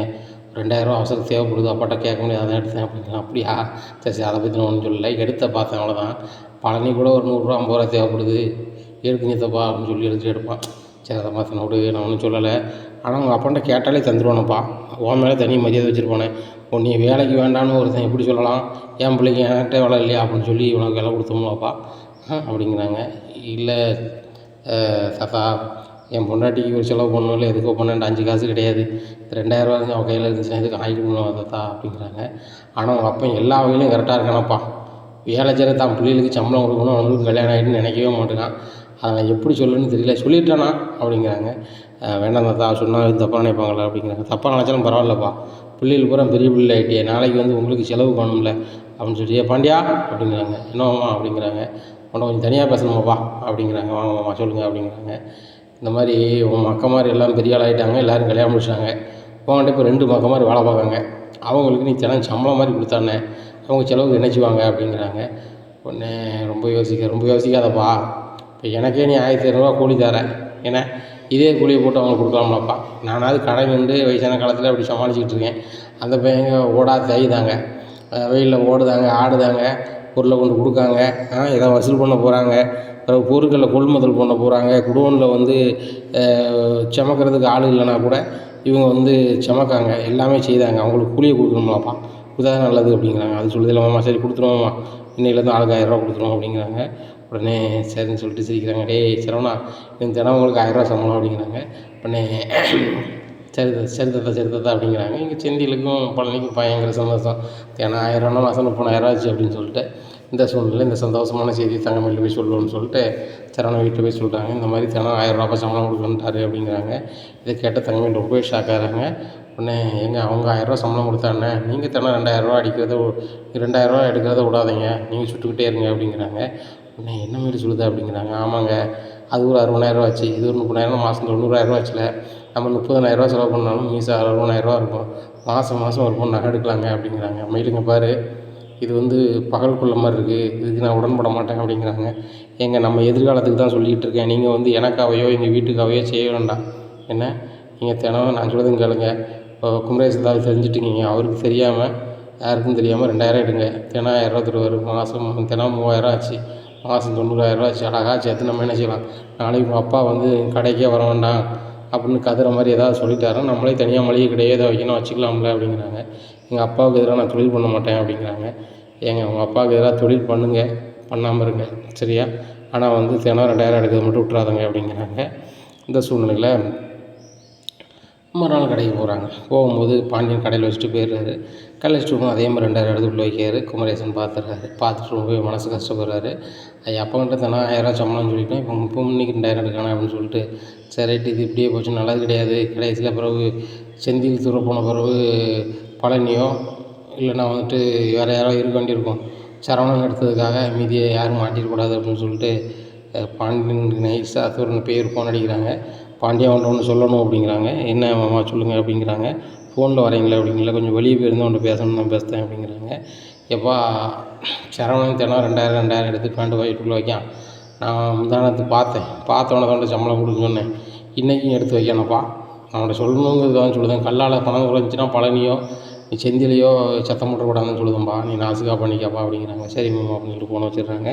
Speaker 1: 2,000 அவசரம் தேவைப்படுது, அப்பாட்ட கேட்க முடியாது, அதான் எடுத்தேன் அப்படிங்கிறான். அப்படியா, சரி அதை பற்றி நான் ஒன்றும் சொல்லலை, எடுத்த பார்த்தேன் அவ்வளோதான். பழனி கூட ஒரு 100 ரூபா 50 ரூபா தேவைப்படுது, எடுத்துங்க தப்பா அப்படின்னு சொல்லி எடுத்துகிட்டு எடுப்பான். சரி அதை பார்த்து விடு, நான் ஒன்றும் சொல்லலை, ஆனால் உங்கள் அப்பாண்ட கேட்டாலே தந்துடுவானப்பா, உன் மேலே தனி மரியாதை வச்சுருப்பானே, நீ வேலைக்கு வேண்டான்னு ஒருத்தன் எப்படி சொல்லலாம், என் பிள்ளைக்கு என்கிட்ட வேலை இல்லையா அப்படின்னு சொல்லி உனக்கு வேலை கொடுத்தோம்லாப்பா அப்படிங்கிறாங்க. இல்லை தாத்தா, என் பொண்டாட்டிக்கு ஒரு செலவு பண்ணணும், இல்லை எதுக்கோ பண்ணேன், 5 காசு கிடையாது, 2,000 அவன் கையில் இருந்துச்சுன்னா எதுக்கு ஆகிக்கணும் தாத்தா அப்படிங்கிறாங்க. ஆனால் உங்கள் அப்பா எல்லா வகையிலும் கரெக்டாக இருக்கானப்பா, வேலை செய்கிற தான் பிள்ளைகளுக்கு சம்பளம் கொடுக்கணும், அவங்களுக்கு கல்யாணம் ஆகிட்டுன்னு நினைக்கவே மாட்டேங்கான், அதை நான் எப்படி சொல்லணும்னு தெரியல, சொல்லிட்டானா அப்படிங்கிறாங்க. வேண்டாம் தாத்தா, சொன்னால் தப்பாக நினைப்பாங்களா அப்படிங்கிறாங்க. தப்பாக நினச்சாலும் பரவாயில்லப்பா, பிள்ளைகள் பூரா பெரிய பிள்ளை ஆகிட்டியே, நாளைக்கு வந்து உங்களுக்கு செலவு பண்ணணும்ல அப்படின்னு சொல்லி, பாண்டியா அப்படிங்கிறாங்க. என்னவாம்மா அப்படிங்கிறாங்க. உன்னை கொஞ்சம் தனியாக பேசணுமாப்பா அப்படிங்கிறாங்க. வாங்கம்மா சொல்லுங்கள் அப்படிங்கிறாங்க. இந்த மாதிரி உன் மக்க மாதிரி எல்லாம் பெரிய ஆள் ஆகிட்டாங்க, எல்லோரும் கல்யாணம் முடிச்சாங்க, உங்கள்கிட்ட இப்போ 2 மக்க மாதிரி வேலை பார்க்காங்க, அவங்களுக்கு நீ தினம் சம்பளம் மாதிரி கொடுத்தானே, அவங்க செலவுக்கு நினச்சிவாங்க அப்படிங்கிறாங்க. உடனே ரொம்ப யோசிக்காதப்பா, இப்போ எனக்கே நீ 1,500 கூலி தரேன், ஏன்னா இதே கூலியை போட்டு அவங்களுக்கு கொடுக்கலாம்லப்பா, நானாவது கடை நின்று வயசான காலத்தில் அப்படி சமாளிச்சுக்கிட்டு இருக்கேன், அந்த பையங்க ஓடா தேய்தாங்க, வெயிலில் ஓடுதாங்க, ஆடுதாங்க, பொருளை கொண்டு கொடுக்காங்க, ஏதோ வசூல் பண்ண போகிறாங்க, பிறகு பொருட்களை கொள்முதல் பண்ண போகிறாங்க, குடோனில் வந்து சுமக்கிறதுக்கு ஆள் இல்லைனா கூட இவங்க வந்து சுமக்காங்க, எல்லாமே செய்தாங்க, அவங்களுக்கு கூலியை கொடுக்கணும்லாப்பா, கொடுத்தா நல்லது அப்படிங்கிறாங்க. அது சொல்லுது இல்லைம்மா, சரி கொடுத்துருவோம்மா, இன்னையிலேருந்து ஆளுக்கு 1,000 ரூபா கொடுத்துருவோம் அப்படிங்கிறாங்க. உடனே சரின்னு சொல்லிட்டு சிரிக்கிறாங்க. டேய் சரவணா, இந்த தினம் உங்களுக்கு 1,000 ரூபா சம்பளம் அப்படிங்கிறாங்க. உடனே சரி தாத்தா அப்படிங்கிறாங்க. இங்கே செந்திலுக்கும் பழனிக்கும் பயங்கர சந்தோஷம். ஏன்னா 1,000 ரூபா மாதம் 30,000 ஆச்சு அப்படின்னு சொல்லிட்டு இந்த சூழ்நிலை இந்த சந்தோஷமான செய்தி தங்கமயில்கிட்ட போய் சொல்லுவோம்னு சொல்லிட்டு சரவணன் வீட்டில் போய் சொல்கிறாங்க. இந்த மாதிரி தினம் 1000 ரூபா சம்பளம் கொடுக்க வந்துட்டாரு அப்படிங்கிறாங்க. இதை கேட்ட தங்கமயில் ரொம்பவே ஷாக் ஆகிறாங்க. உடனே ஏங்க அவங்க 1000 ரூபா சம்பளம் கொடுத்தாண்ணே, நீங்கள் தினம் 2000 ரூபா அடிக்கிறத 2000 ரூபா எடுக்கிறத விடாதீங்க, நீங்கள் சுட்டுக்கிட்டே இருங்க அப்படிங்கிறாங்க. உடனே என்ன மாரி சொல்லுது அப்படிங்கிறாங்க. ஆமாங்க, அது ஒரு 60,000 ரூபா ஆச்சு, இது ஒரு 30,000, மாதம் 90,000 ரூபா ஆச்சுல, நம்ம 30,000 ரூபா செலவு பண்ணாலும் மீசை 60,000 ரூபா இருக்கும், மாதம் ஒரு பொண்ணு நகை எடுக்கலாங்க அப்படிங்கிறாங்க. மயிலுங்க பாரு, இது வந்து பகலுக்குள்ள மாதிரி இருக்குது, இதுக்கு நான் உடன்பட மாட்டேன் அப்படிங்கிறாங்க. ஏங்க நம்ம எதிர்காலத்துக்கு தான் சொல்லிக்கிட்டு இருக்கேன், நீங்கள் வந்து எனக்காவையோ எங்கள் வீட்டுக்காவையோ செய்ய வேண்டாம். என்ன நீங்கள் தினம் நான் சொல்கிறதும் கேளுங்க. இப்போ குமரேசன் தான் தெரிஞ்சுட்டுருக்கீங்க, அவருக்கு தெரியாமல் யாருக்கும் தெரியாமல் 2000 எடுங்க, தினம் 1000 ரூபா தருவார், மாதம் தினம் 3000 ஆச்சு, மாதம் 90,000 ரூபா ஆச்சு, அழகா சேர்த்து நம்ம என்ன செய்யலாம். நாளைக்கு உங்கள் அப்பா வந்து கடைக்கே வர வேண்டாம் அப்படின்னு கதுற மாதிரி ஏதாவது சொல்லிட்டாருன்னா நம்மளே தனியாக மளிகை கடையே ஏதோ வைக்கணும், வச்சுக்கலாம்ல அப்படிங்கிறாங்க. எங்கள் அப்பாவுக்கு எதிராக நான் தொழில் பண்ண மாட்டேன் அப்படிங்கிறாங்க. ஏங்க உங்கள் அப்பாவுக்கு எதிராக தொழில் பண்ணுங்கள், பண்ணாமல் இருங்க சரியா, ஆனால் வந்து தினம் 2000 எடுக்கிறது மட்டும் விட்றாதங்க அப்படிங்கிறாங்க. இந்த சூழ்நிலையில் மறுநாள் கடைக்கு போகிறாங்க. போகும்போது பாண்டியன் கடையில் வச்சுட்டு போயிடுறாரு. கடையில் வச்சுட்டு போகும் அதே மாதிரி 2000 எடுத்துக்குள்ளே வைக்கிறாரு. குமரேசன் பார்த்துட்றாரு. பார்த்துட்டு ரொம்ப மனசு கஷ்டப்படுறாரு. அப்போன்ட்டு தினம் 1000 ரூபா சம்பளம்னு சொல்லிட்டேன், இப்போ இன்னைக்கு 2000 எடுக்கானே அப்படின்னு சொல்லிட்டு, சரி ரைட்டு இது இப்படியே போச்சு நல்லது கிடையாது. கடைசியில் பிறகு செந்தில் தூர போன பிறகு பழனியோ இல்லைன்னா வந்துட்டு வேறு யாரோ இருக்க வேண்டியிருக்கும், சரவணன் எடுத்ததுக்காக மீதியை யாரும் மாட்டிடக்கூடாது அப்படின்னு சொல்லிட்டு பாண்டியனுக்கு நைஸாக தூரன் பேர் ஃபோன் அடிக்கிறாங்க. பாண்டியா ஒன்று சொல்லணும் அப்படிங்கிறாங்க. என்ன மாமா சொல்லுங்கள் அப்படிங்கிறாங்க. ஃபோனில் வரீங்களா அப்படிங்களா, கொஞ்சம் வெளியே போயிருந்தால் ஒன்று பேசணும் நான் பேசுகிறேன் அப்படிங்கிறாங்க. எப்பா சரவணன் தினம் 2000 எடுத்து பேண்ட் வீட்டுக்குள்ளே வைக்கான், நான் முந்தானத்து பார்த்தோன்னே தான் சம்பளம் கொடுக்க சொன்னேன், இன்றைக்கும் எடுத்து வைக்கணும்ப்பா, அவன்கிட்ட சொல்லணுங்கிறதுக்காக சொல்லுதேன். கல்லால் பணம் குறைஞ்சின்னா பழனியோ நீ செந்திலையோ சத்தம் போட்டக்கூடாதுன்னு சொல்லுதேன்ப்பா, நீ நாசுக்காக பண்ணிக்கப்பா அப்படிங்கிறாங்க. சரி மாமா அப்படின்னு சொல்லிட்டு ஃபோனை வச்சிடுறாங்க.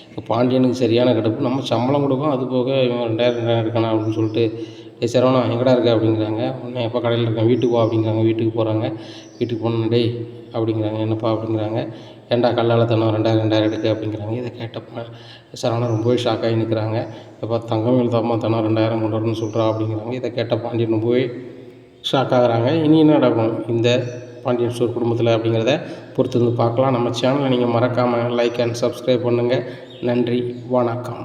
Speaker 1: இப்போ பாண்டியனுக்கு சரியான கடுப்பு, நம்ம சம்பளம் கொடுப்போம் அது போக இவன் 2000 எடுக்கணும் அப்படின்னு சொல்லிட்டு, சரவணா எங்கடா இருக்க அப்படிங்கிறாங்க. உடனே எப்போ கடையில் இருக்கேன், வீட்டுக்கு போ அப்படிங்கிறாங்க. வீட்டுக்கு போகிறாங்க. வீட்டுக்கு போனேன் டேய் அப்படிங்கிறாங்க. என்னப்பா அப்படிங்கிறாங்க. ஏன்டா கல்லால் தினம் 2000 எடுக்க அப்படிங்கிறாங்க. இதை கேட்டப்ப சரவணா ரொம்பவே ஷாக்காகி நிற்கிறாங்க. எப்போ தங்கமயில் தாம்மா தினம் 2000 கொண்டு வரணும்னு சொல்கிறா அப்படிங்கிறாங்க. இதை கேட்ட பாண்டியன் ரொம்பவே ஷாக் ஆகுறாங்க. இனி என்ன நடக்கும் இந்த பாண்டியன் ஸ்டோர் குடும்பத்தில் அப்படிங்கிறத பொறுத்து வந்து பார்க்கலாம். நம்ம சேனலை நீங்கள் மறக்காமல் லைக் அண்ட் சப்ஸ்கிரைப் பண்ணுங்கள். நன்றி, வணக்கம்.